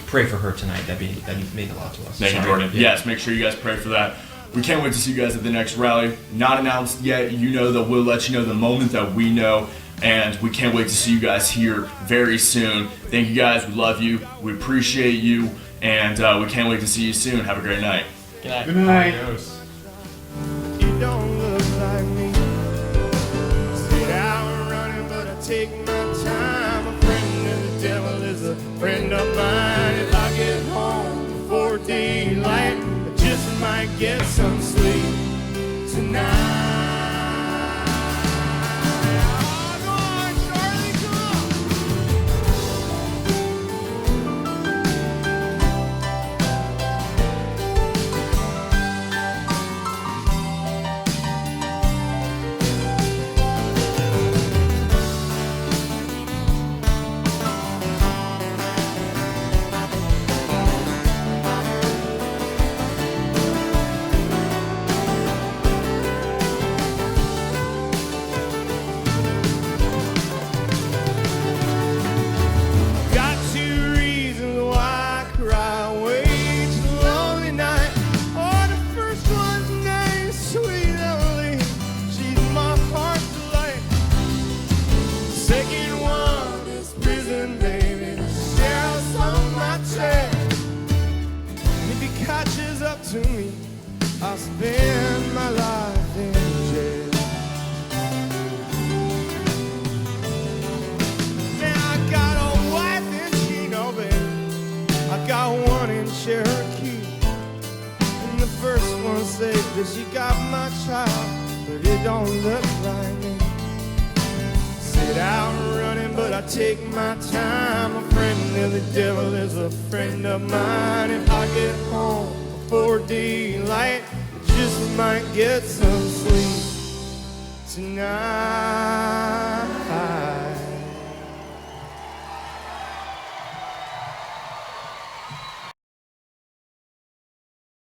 pray for her tonight. That'd mean a lot to us. Thank you, Jordan. Yeah. Yes, make sure you guys pray for that. We can't wait to see you guys at the next rally. Not announced yet. You know that we'll let you know the moment that we know. And we can't wait to see you guys here very soon. Thank you guys. We love you. We appreciate you. And we can't wait to see you soon. Have a great night. Good night. Good night. You don't look like me. Sit out running, but I take my time. A friend of the devil is a friend of mine. If I get home before daylight, I just might get some sleep tonight. To me, I'll spend my life in jail. Now I got a wife and she know baby. I got one in Cherokee, and the first one said that she got my child, but it don't look like me. Sit out running, but I take my time. A friend of the devil is a friend of mine. If I get home before daylight, I just might get some sleep tonight.